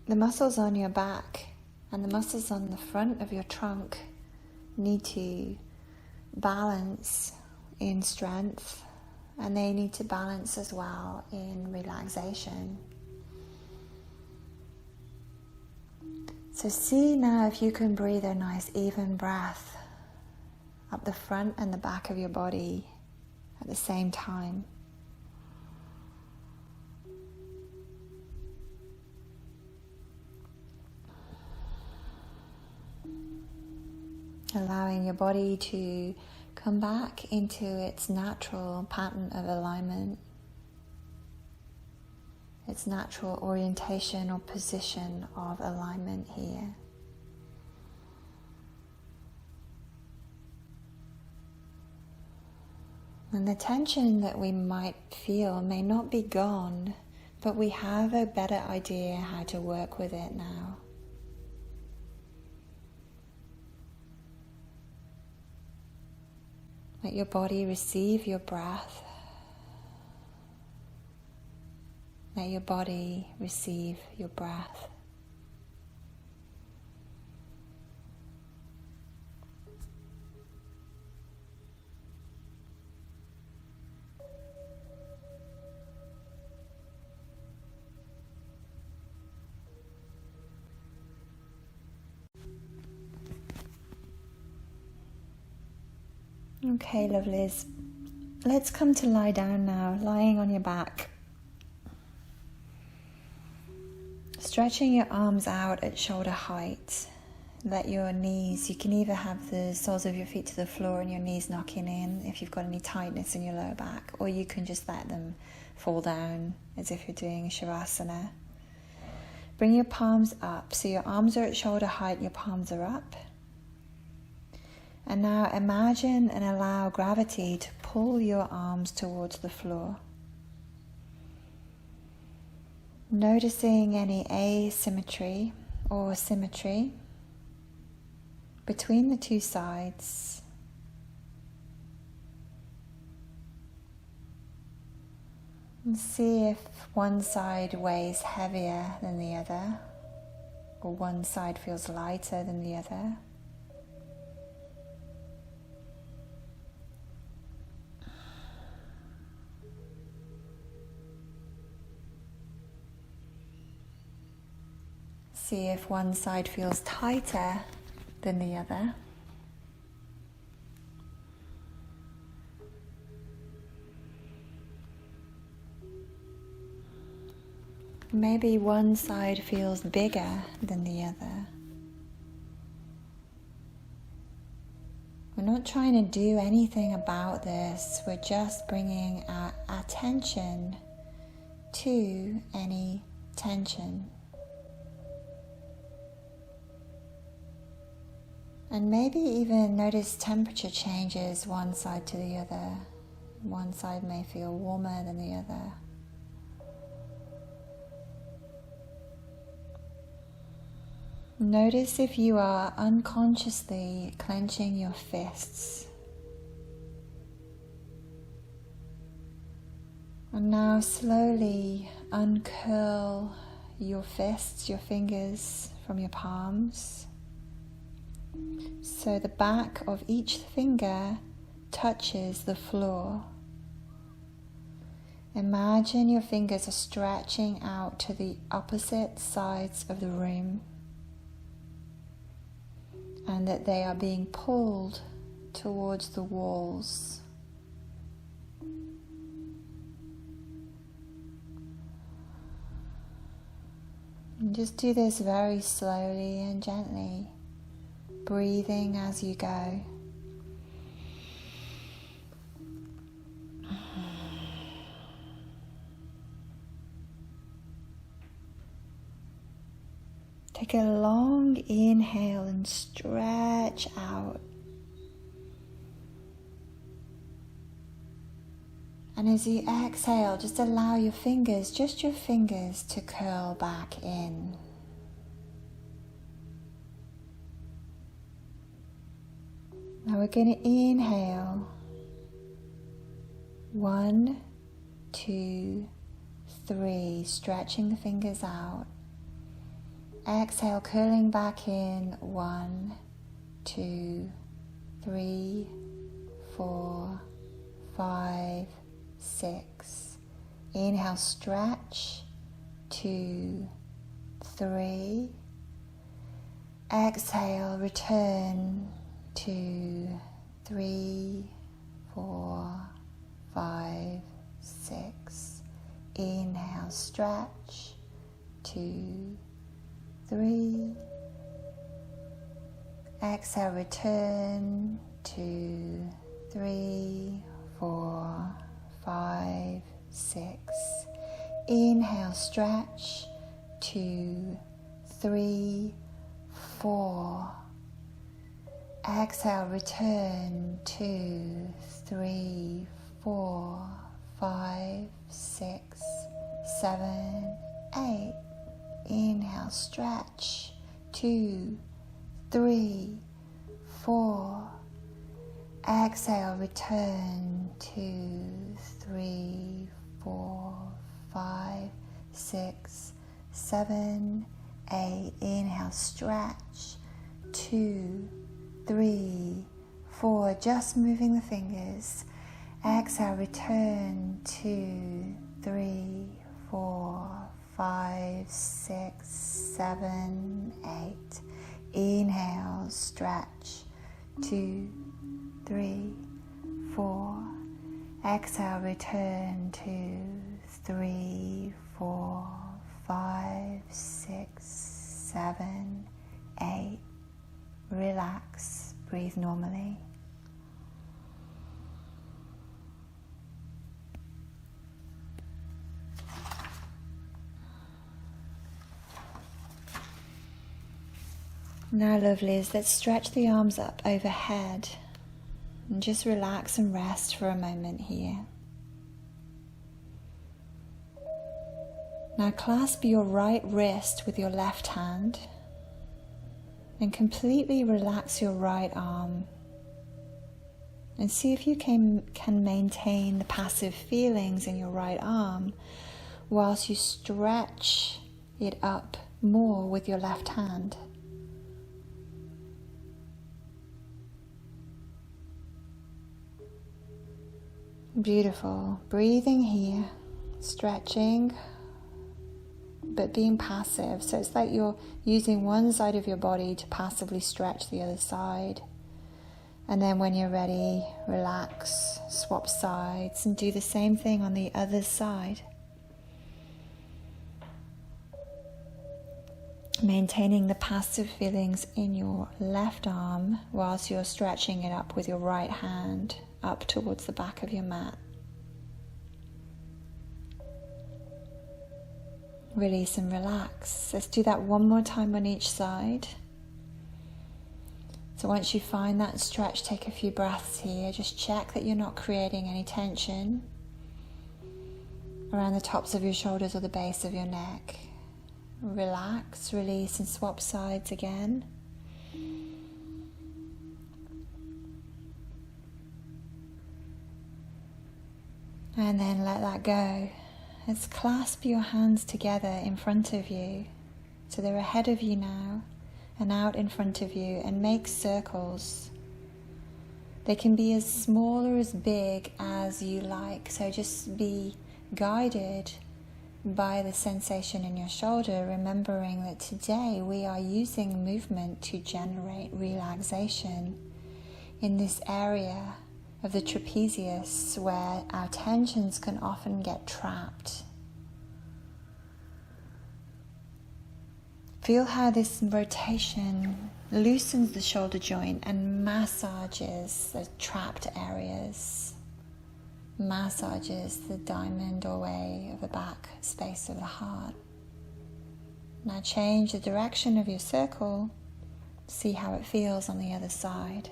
the muscles on your back and the muscles on the front of your trunk need to balance in strength, and they need to balance as well in relaxation. So see now if you can breathe a nice even breath up the front and the back of your body at the same time. Allowing your body to come back into its natural pattern of alignment, its natural orientation or position of alignment here. And the tension that we might feel may not be gone, but we have a better idea how to work with it now. Let your body receive your breath. Let your body receive your breath. Okay, lovelies. Let's come to lie down now, lying on your back. Stretching your arms out at shoulder height. Let your knees, you can either have the soles of your feet to the floor and your knees knocking in if you've got any tightness in your lower back, or you can just let them fall down as if you're doing Shavasana. Bring your palms up, so your arms are at shoulder height, your palms are up. And now imagine and allow gravity to pull your arms towards the floor. Noticing any asymmetry or symmetry between the two sides. And see if one side weighs heavier than the other, or one side feels lighter than the other. See if one side feels tighter than the other. Maybe one side feels bigger than the other. We're not trying to do anything about this. We're just bringing our attention to any tension. And maybe even notice temperature changes one side to the other. One side may feel warmer than the other. Notice if you are unconsciously clenching your fists. And now slowly uncurl your fists, your fingers from your palms. So the back of each finger touches the floor. Imagine your fingers are stretching out to the opposite sides of the room, and that they are being pulled towards the walls. And just do this very slowly and gently, breathing as you go. Take a long inhale and stretch out. And as you exhale, just allow your fingers, just your fingers, to curl back in. Now we're going to inhale. 1, 2, 3, stretching the fingers out. Exhale, curling back in. 1, 2, 3, 4, 5, 6. Inhale, stretch. 2, 3. Exhale, return. 2, 3, 4, 5, 6. Inhale, stretch. 2, 3. Exhale, return. 2, 3, 4, 5, 6. Inhale, stretch. 2, 3, 4. Exhale, return. 2, 3, 4, 5, 6, 7, 8. Inhale, stretch. 2, 3, 4. Exhale, return. 2, 3, 4, 5, 6, 7, 8. Inhale, stretch. 2, 3, 4. Just moving the fingers. Exhale, return. 2, 3, 4, 5, 6, 7, 8. Inhale, stretch. 2, 3, 4. Exhale, return. 2, 3, 4, 5, 6, 7, 8. Relax, breathe normally. Now, lovelies, let's stretch the arms up overhead and just relax and rest for a moment here. Now clasp your right wrist with your left hand and completely relax your right arm. And see if you can maintain the passive feelings in your right arm whilst you stretch it up more with your left hand. Beautiful. Breathing here, stretching, but being passive. So it's like you're using one side of your body to passively stretch the other side. And then when you're ready, relax, swap sides, and do the same thing on the other side. Maintaining the passive feelings in your left arm whilst you're stretching it up with your right hand up towards the back of your mat. Release and relax. Let's do that one more time on each side. So once you find that stretch, take a few breaths here. Just check that you're not creating any tension around the tops of your shoulders or the base of your neck. Relax, release, and swap sides again. And then let that go. Let's clasp your hands together in front of you. So they're ahead of you now and out in front of you, and make circles. They can be as small or as big as you like. So just be guided by the sensation in your shoulder, remembering that today we are using movement to generate relaxation in this area of the trapezius where our tensions can often get trapped. Feel how this rotation loosens the shoulder joint and massages the trapped areas, massages the diamond doorway of the back space of the heart. Now change the direction of your circle. See how it feels on the other side.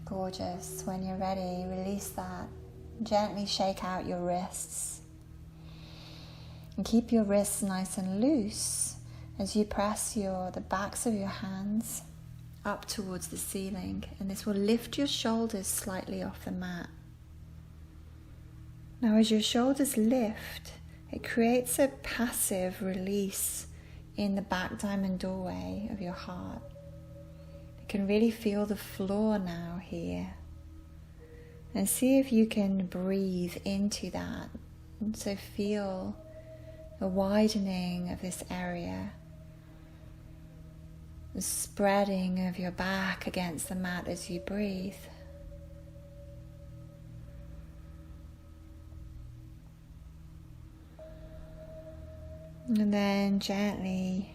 Gorgeous. When you're ready, release that. Gently shake out your wrists. And keep your wrists nice and loose as you press the backs of your hands up towards the ceiling. And this will lift your shoulders slightly off the mat. Now as your shoulders lift, it creates a passive release in the back diamond doorway of your heart. You can really feel the floor now here. And see if you can breathe into that. And so feel a widening of this area. The spreading of your back against the mat as you breathe. And then gently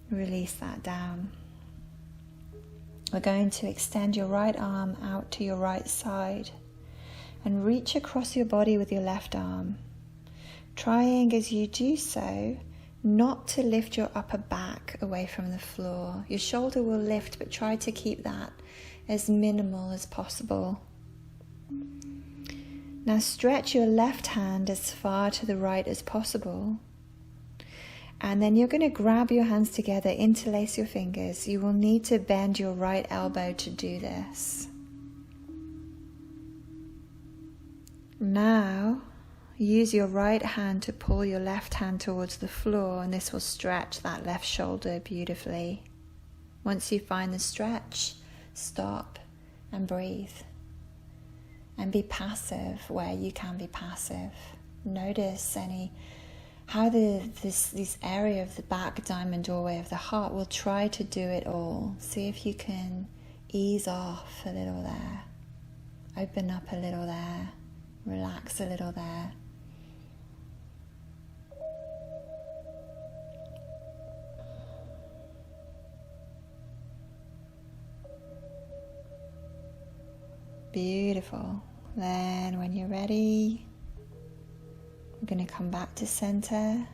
release that down. We're going to extend your right arm out to your right side and reach across your body with your left arm, trying as you do so not to lift your upper back away from the floor. Your shoulder will lift, but try to keep that as minimal as possible. Now stretch your left hand as far to the right as possible. And then you're going to grab your hands together, interlace your fingers. You will need to bend your right elbow to do this. Now, use your right hand to pull your left hand towards the floor, and this will stretch that left shoulder beautifully. Once you find the stretch, stop and breathe. And be passive where you can be passive. Notice how this area of the back diamond doorway of the heart will try to do it all. See if you can ease off a little there. Open up a little there. Relax a little there. Beautiful. Then when you're ready, we're going to come back to center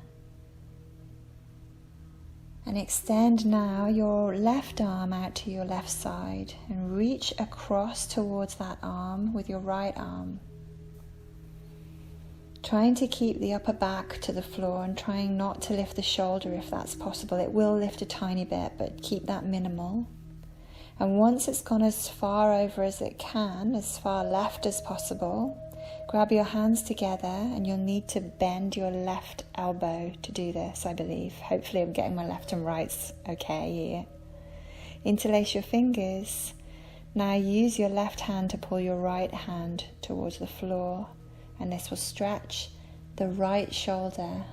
and extend now your left arm out to your left side and reach across towards that arm with your right arm. Trying to keep the upper back to the floor and trying not to lift the shoulder if that's possible. It will lift a tiny bit, but keep that minimal. And once it's gone as far over as it can, as far left as possible, grab your hands together, and you'll need to bend your left elbow to do this, I believe. Hopefully I'm getting my left and rights okay here. Interlace your fingers. Now use your left hand to pull your right hand towards the floor, and this will stretch the right shoulder.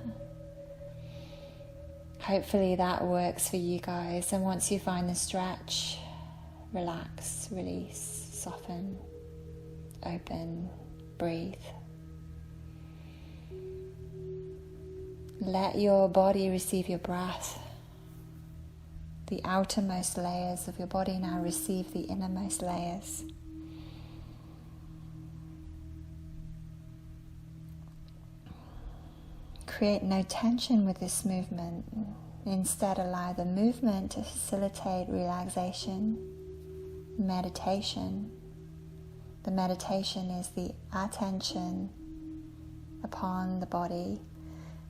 Hopefully that works for you guys. And once you find the stretch, relax, release, soften, open, breathe. Let your body receive your breath. The outermost layers of your body now receive the innermost layers. Create no tension with this movement. Instead, allow the movement to facilitate relaxation, meditation. The meditation is the attention upon the body,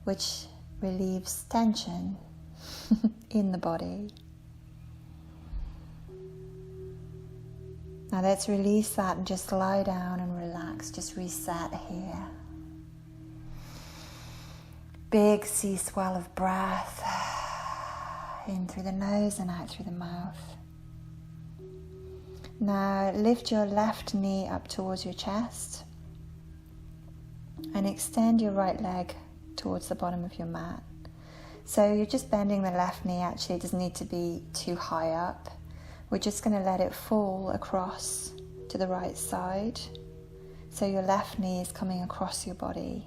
which relieves tension in the body. Now let's release that and just lie down and relax. Just reset here. Big sea swell of breath in through the nose and out through the mouth. Now lift your left knee up towards your chest and extend your right leg towards the bottom of your mat. So you're just bending the left knee. Actually, it doesn't need to be too high up. We're just going to let it fall across to the right side. So your left knee is coming across your body.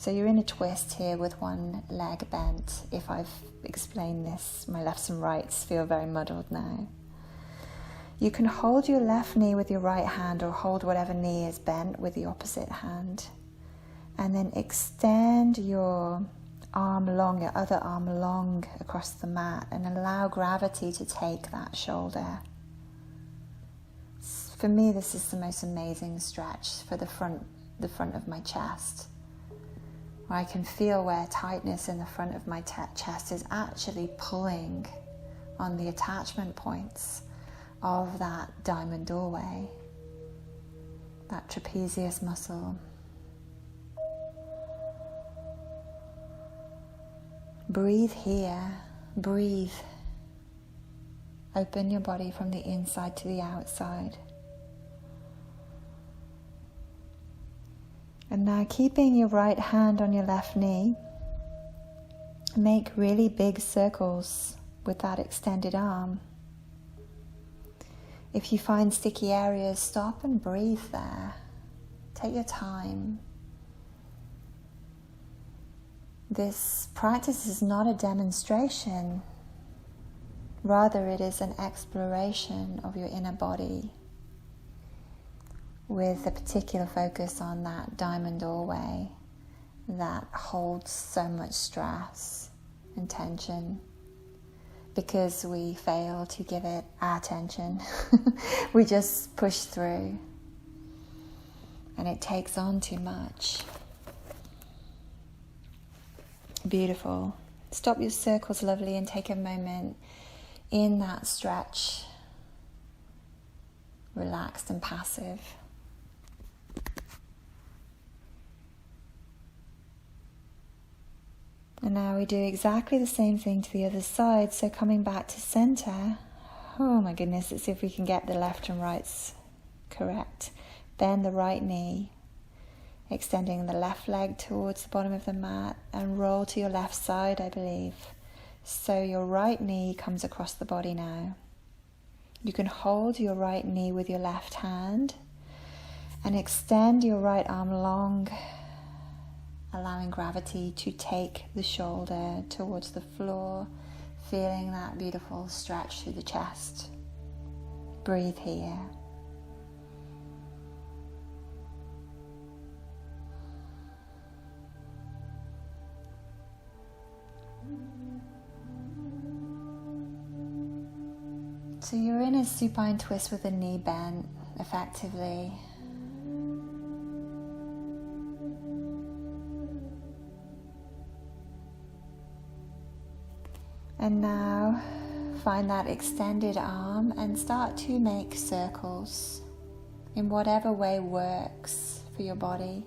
So you're in a twist here with one leg bent. If I've explained this, my lefts and rights feel very muddled now. You can hold your left knee with your right hand, or hold whatever knee is bent with the opposite hand. And then extend your arm long, your other arm long across the mat, and allow gravity to take that shoulder. For me, this is the most amazing stretch for the front of my chest, where I can feel where tightness in the front of my chest is actually pulling on the attachment points of that diamond doorway, that trapezius muscle. Breathe here, breathe. Open your body from the inside to the outside. And now, keeping your right hand on your left knee, make really big circles with that extended arm. If you find sticky areas, stop and breathe there. Take your time. This practice is not a demonstration. Rather, it is an exploration of your inner body, with a particular focus on that diamond doorway that holds so much stress and tension because we fail to give it our attention. We just push through and it takes on too much. Beautiful. Stop your circles, lovely, and take a moment in that stretch, relaxed and passive. And now we do exactly the same thing to the other side. So coming back to center, oh my goodness, let's see if we can get the left and rights correct. Bend the right knee, extending the left leg towards the bottom of the mat, and roll to your left side, I believe. So your right knee comes across the body now. You can hold your right knee with your left hand and extend your right arm long, allowing gravity to take the shoulder towards the floor, feeling that beautiful stretch through the chest. Breathe here. So you're in a supine twist with the knee bent, effectively. And now find that extended arm and start to make circles in whatever way works for your body.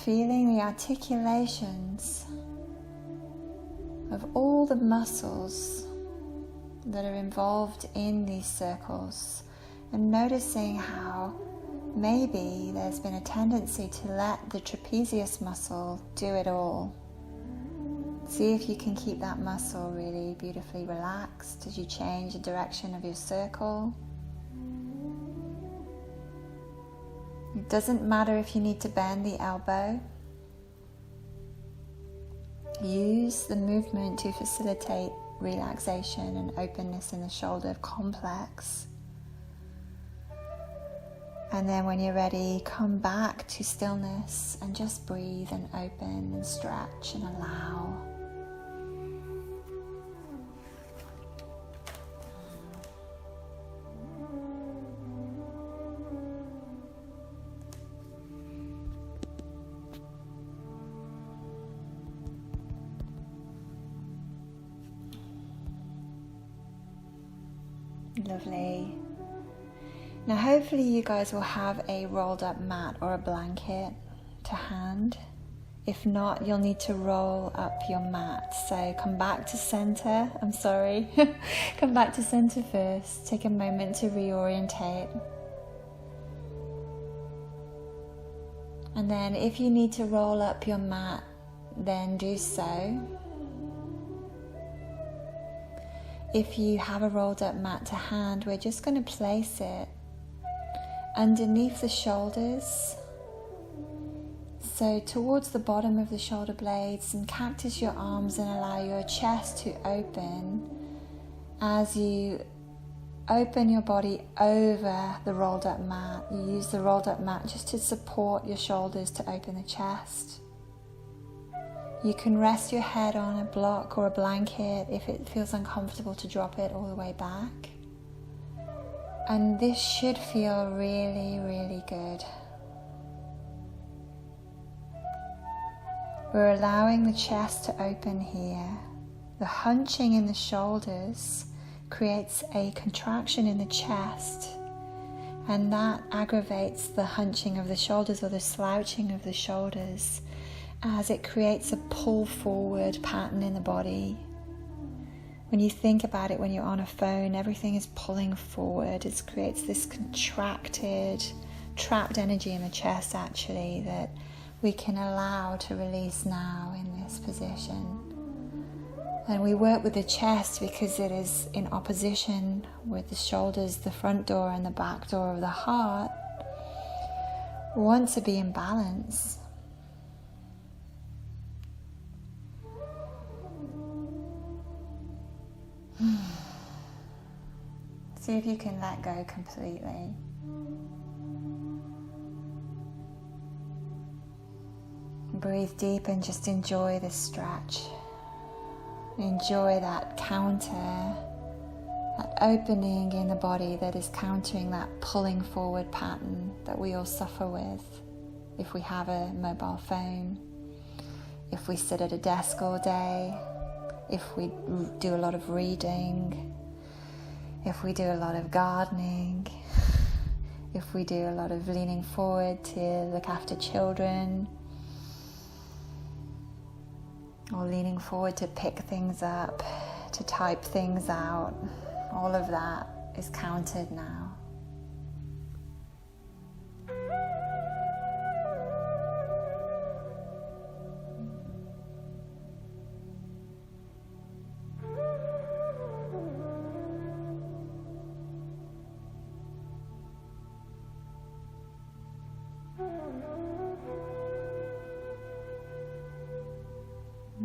Feeling the articulations of all the muscles that are involved in these circles, and noticing how maybe there's been a tendency to let the trapezius muscle do it all. See if you can keep that muscle really beautifully relaxed as you change the direction of your circle. It doesn't matter if you need to bend the elbow. Use the movement to facilitate relaxation and openness in the shoulder complex. And then when you're ready, come back to stillness and just breathe and open and stretch and allow. Lovely. Now hopefully you guys will have a rolled up mat or a blanket to hand. If not, you'll need to roll up your mat. So come back to center. I'm sorry. Come back to center first. Take a moment to reorientate. And then if you need to roll up your mat, then do so. If you have a rolled up mat to hand, we're just going to place it underneath the shoulders. So towards the bottom of the shoulder blades, and cactus your arms and allow your chest to open as you open your body over the rolled up mat. You use the rolled up mat just to support your shoulders to open the chest. You can rest your head on a block or a blanket if it feels uncomfortable to drop it all the way back. And this should feel really, really good. We're allowing the chest to open here. The hunching in the shoulders creates a contraction in the chest, and that aggravates the hunching of the shoulders or the slouching of the shoulders as it creates a pull forward pattern in the body. When you think about it, when you're on a phone, everything is pulling forward. It creates this contracted, trapped energy in the chest actually that we can allow to release now in this position. And we work with the chest because it is in opposition with the shoulders, the front door and the back door of the heart. We want to be in balance. See if you can let go completely. Breathe deep and just enjoy this stretch. Enjoy that counter, that opening in the body that is countering that pulling forward pattern that we all suffer with if we have a mobile phone, if we sit at a desk all day, if we do a lot of reading, if we do a lot of gardening, if we do a lot of leaning forward to look after children, or leaning forward to pick things up, to type things out. All of that is counted now.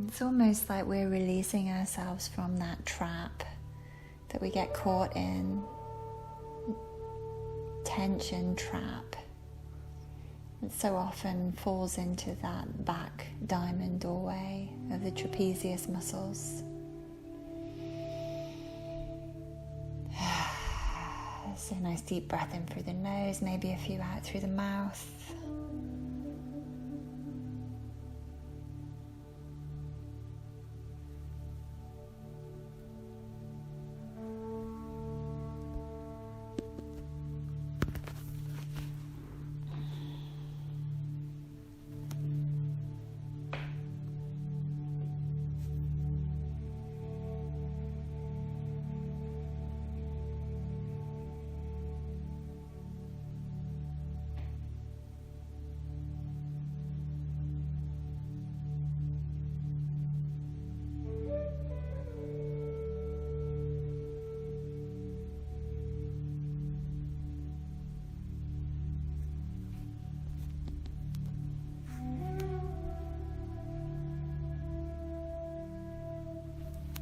It's almost like we're releasing ourselves from that trap that we get caught in. Tension trap. It so often falls into that back diamond doorway of the trapezius muscles. So a nice deep breath in through the nose, maybe a few out through the mouth.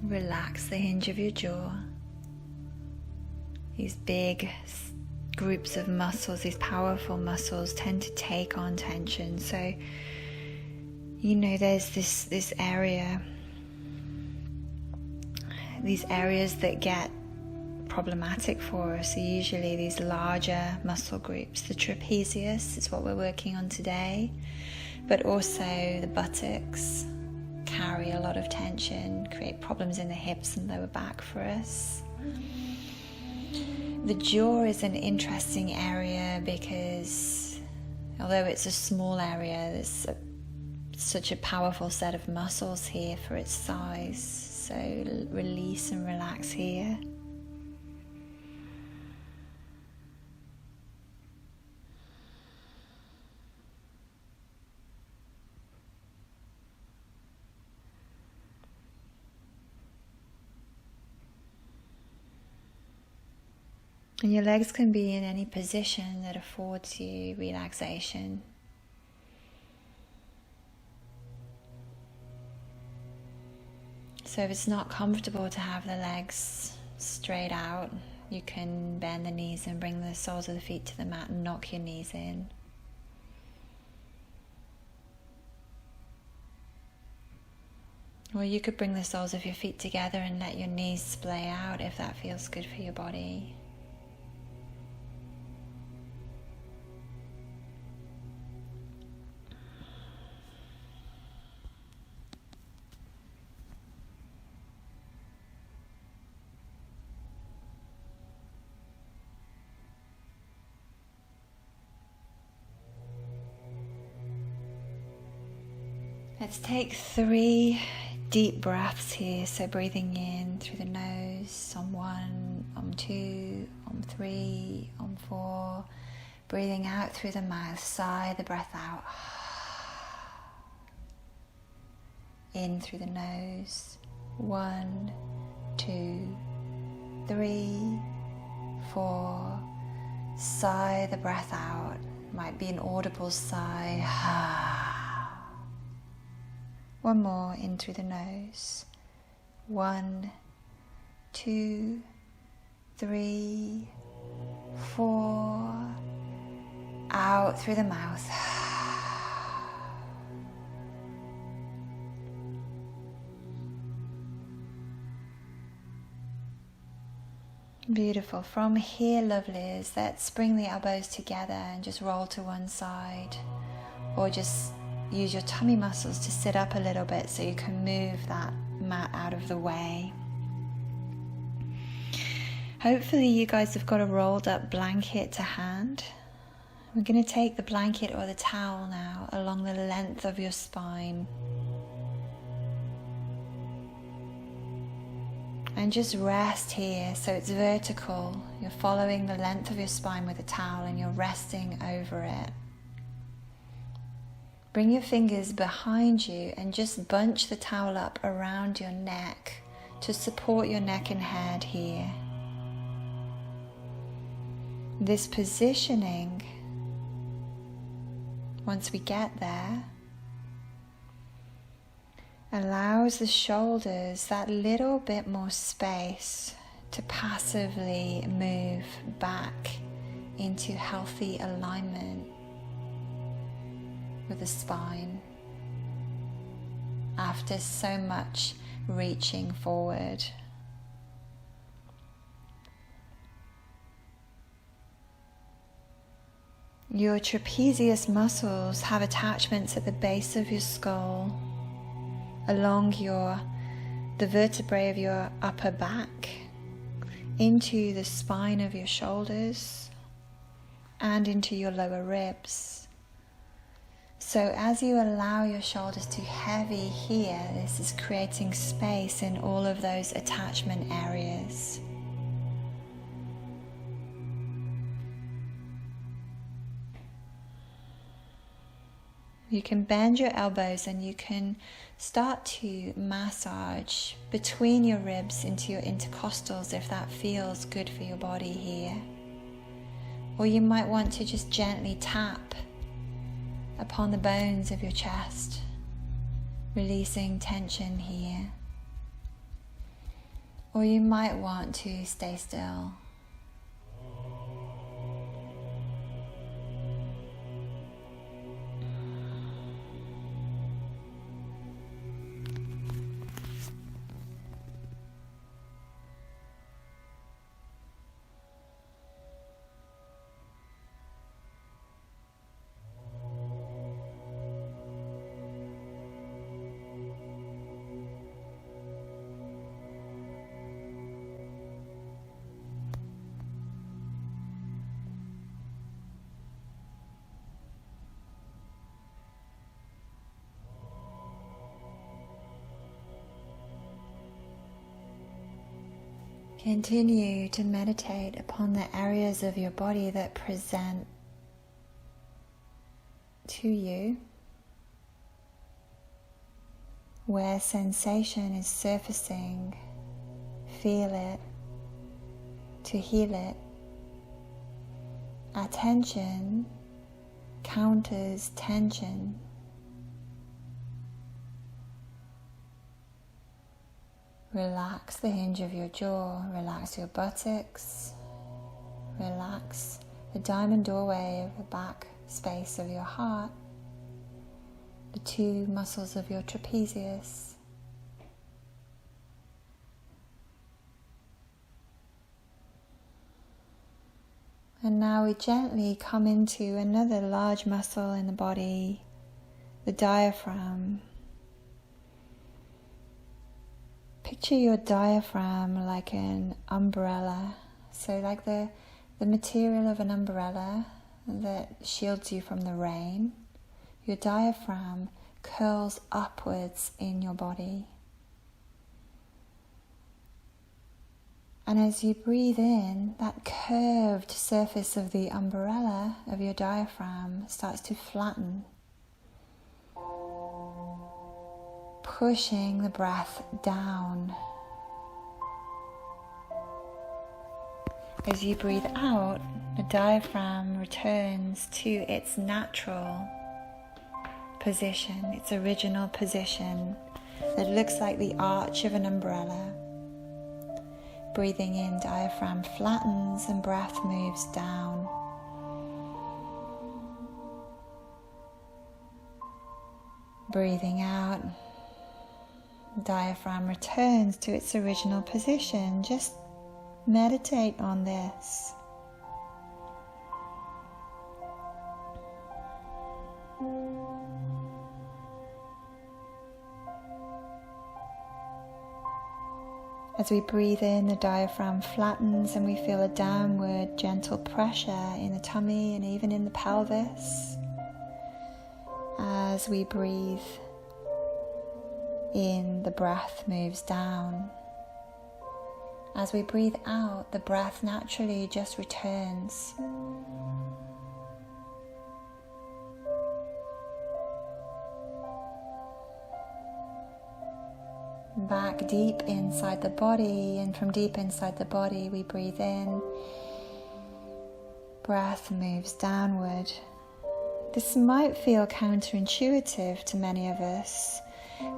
Relax the hinge of your jaw. These big groups of muscles, these powerful muscles tend to take on tension. So, you know, there's this area, these areas that get problematic for us are usually these larger muscle groups. The trapezius is what we're working on today, but also the buttocks carry a lot of tension, create problems in the hips and lower back for us. The jaw is an interesting area because although it's a small area, there's such a powerful set of muscles here for its size. So release and relax here. And your legs can be in any position that affords you relaxation. So if it's not comfortable to have the legs straight out, you can bend the knees and bring the soles of the feet to the mat and knock your knees in. Or you could bring the soles of your feet together and let your knees splay out if that feels good for your body. Let's take 3 deep breaths here. So breathing in through the nose on 1, on 2, on 3, on 4. Breathing out through the mouth, sigh the breath out. In through the nose. 1, 2, 3, 4. Sigh the breath out. Might be an audible sigh. One more in through the nose. 1, 2, 3, 4. Out through the mouth. Beautiful. From here, lovelies, let's bring the elbows together and just roll to one side, or just use your tummy muscles to sit up a little bit so you can move that mat out of the way. Hopefully you guys have got a rolled up blanket to hand. We're going to take the blanket or the towel now along the length of your spine. And just rest here so it's vertical. You're following the length of your spine with a towel and you're resting over it. Bring your fingers behind you and just bunch the towel up around your neck to support your neck and head here. This positioning, once we get there, allows the shoulders that little bit more space to passively move back into healthy alignment with the spine after so much reaching forward. Your trapezius muscles have attachments at the base of your skull, along the vertebrae of your upper back, into the spine of your shoulders, and into your lower ribs. So as you allow your shoulders to heavy here, this is creating space in all of those attachment areas. You can bend your elbows and you can start to massage between your ribs into your intercostals if that feels good for your body here. Or you might want to just gently tap upon the bones of your chest, releasing tension here. Or you might want to stay still. Continue to meditate upon the areas of your body that present to you, where sensation is surfacing. Feel it to heal it attention counters tension. Relax the hinge of your jaw, relax your buttocks, relax the diamond doorway of the back space of your heart, the two muscles of your trapezius. And now we gently come into another large muscle in the body, the diaphragm. Picture your diaphragm like an umbrella, so like the material of an umbrella that shields you from the rain. Your diaphragm curls upwards in your body. And as you breathe in, that curved surface of the umbrella of your diaphragm starts to flatten, pushing the breath down. As you breathe out, the diaphragm returns to its natural position, its original position that looks like the arch of an umbrella. Breathing in, diaphragm flattens and breath moves down. Breathing out, diaphragm returns to its original position. Just meditate on this. As we breathe in, the diaphragm flattens and we feel a downward gentle pressure in the tummy and even in the pelvis. As we breathe in, the breath moves down. As we breathe out, the breath naturally just returns. Back deep inside the body, and from deep inside the body we breathe in. Breath moves downward. This might feel counterintuitive to many of us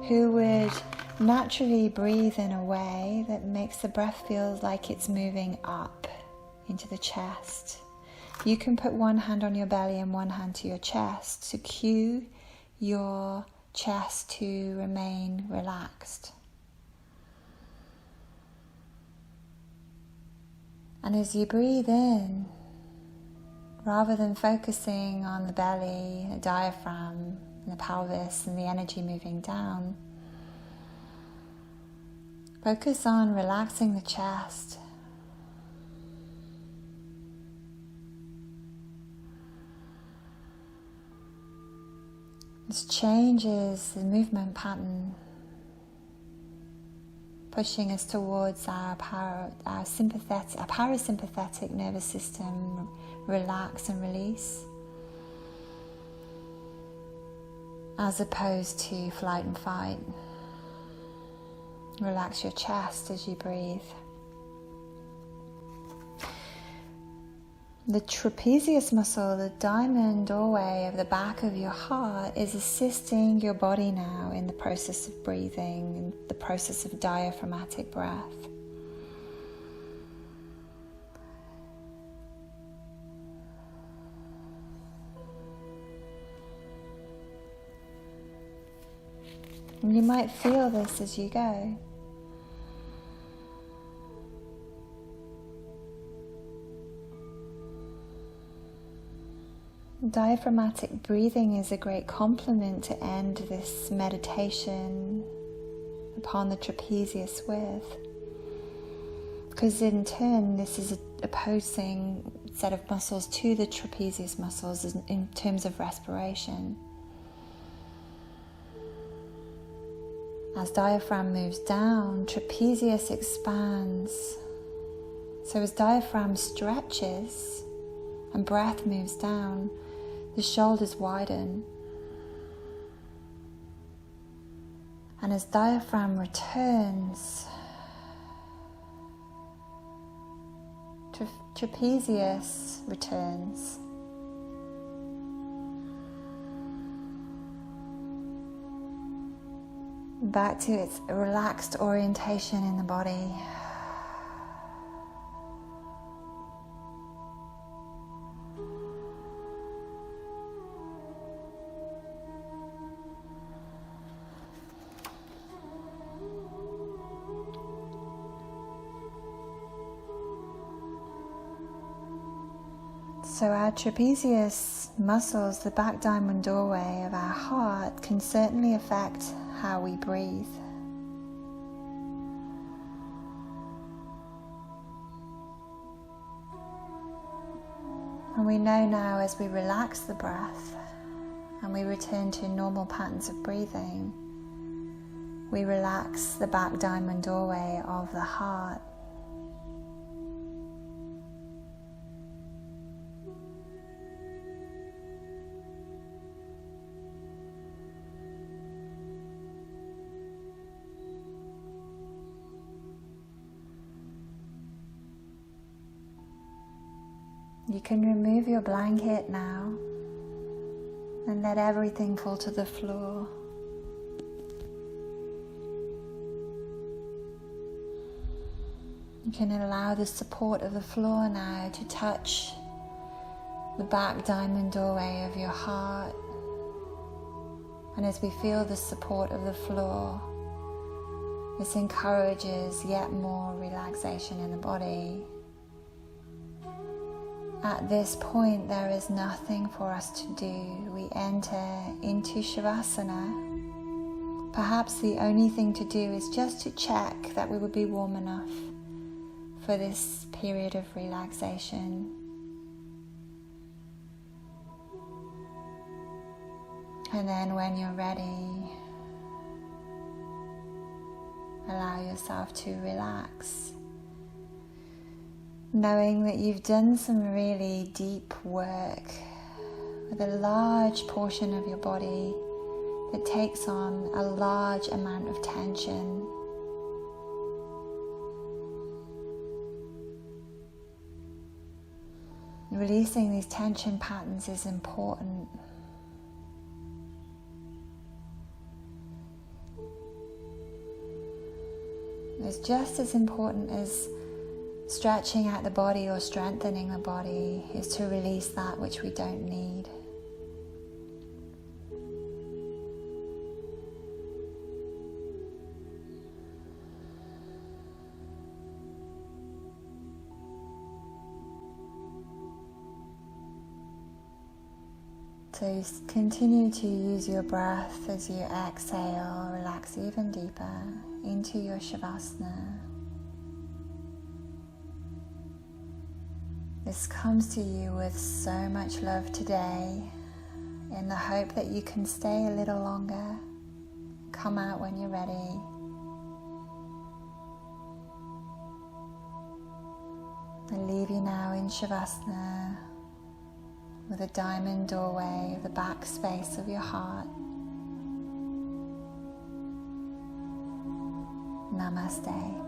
who would naturally breathe in a way that makes the breath feel like it's moving up into the chest. You can put one hand on your belly and one hand to your chest to cue your chest to remain relaxed. And as you breathe in, rather than focusing on the belly, the diaphragm, and the pelvis, and the energy moving down, focus on relaxing the chest. This changes the movement pattern, pushing us towards our parasympathetic nervous system, relax and release, as opposed to flight and fight. Relax your chest as you breathe. The trapezius muscle, the diamond doorway of the back of your heart, is assisting your body now in the process of breathing, in the process of diaphragmatic breath. And you might feel this as you go. Diaphragmatic breathing is a great complement to end this meditation upon the trapezius with, because in turn this is an opposing set of muscles to the trapezius muscles in terms of respiration. As diaphragm moves down, trapezius expands. So as diaphragm stretches and breath moves down, the shoulders widen. And as diaphragm returns, trapezius returns. Back to its relaxed orientation in the body. So our trapezius muscles, the back diamond doorway of our heart, can certainly affect how we breathe. And we know now, as we relax the breath and we return to normal patterns of breathing, we relax the back diamond doorway of the heart. You can remove your blanket now and let everything fall to the floor. You can allow the support of the floor now to touch the back diamond doorway of your heart. And as we feel the support of the floor, this encourages yet more relaxation in the body. At this point, there is nothing for us to do. We enter into Shavasana. Perhaps the only thing to do is just to check that we would be warm enough for this period of relaxation. And then when you're ready, allow yourself to relax, knowing that you've done some really deep work with a large portion of your body that takes on a large amount of tension. Releasing these tension patterns is important. It's just as important as stretching out the body or strengthening the body is to release that which we don't need. So continue to use your breath as you exhale, relax even deeper into your Shavasana. This comes to you with so much love today, in the hope that you can stay a little longer. Come out when you're ready. I leave you now in Shavasana with a diamond doorway of the back space of your heart. Namaste.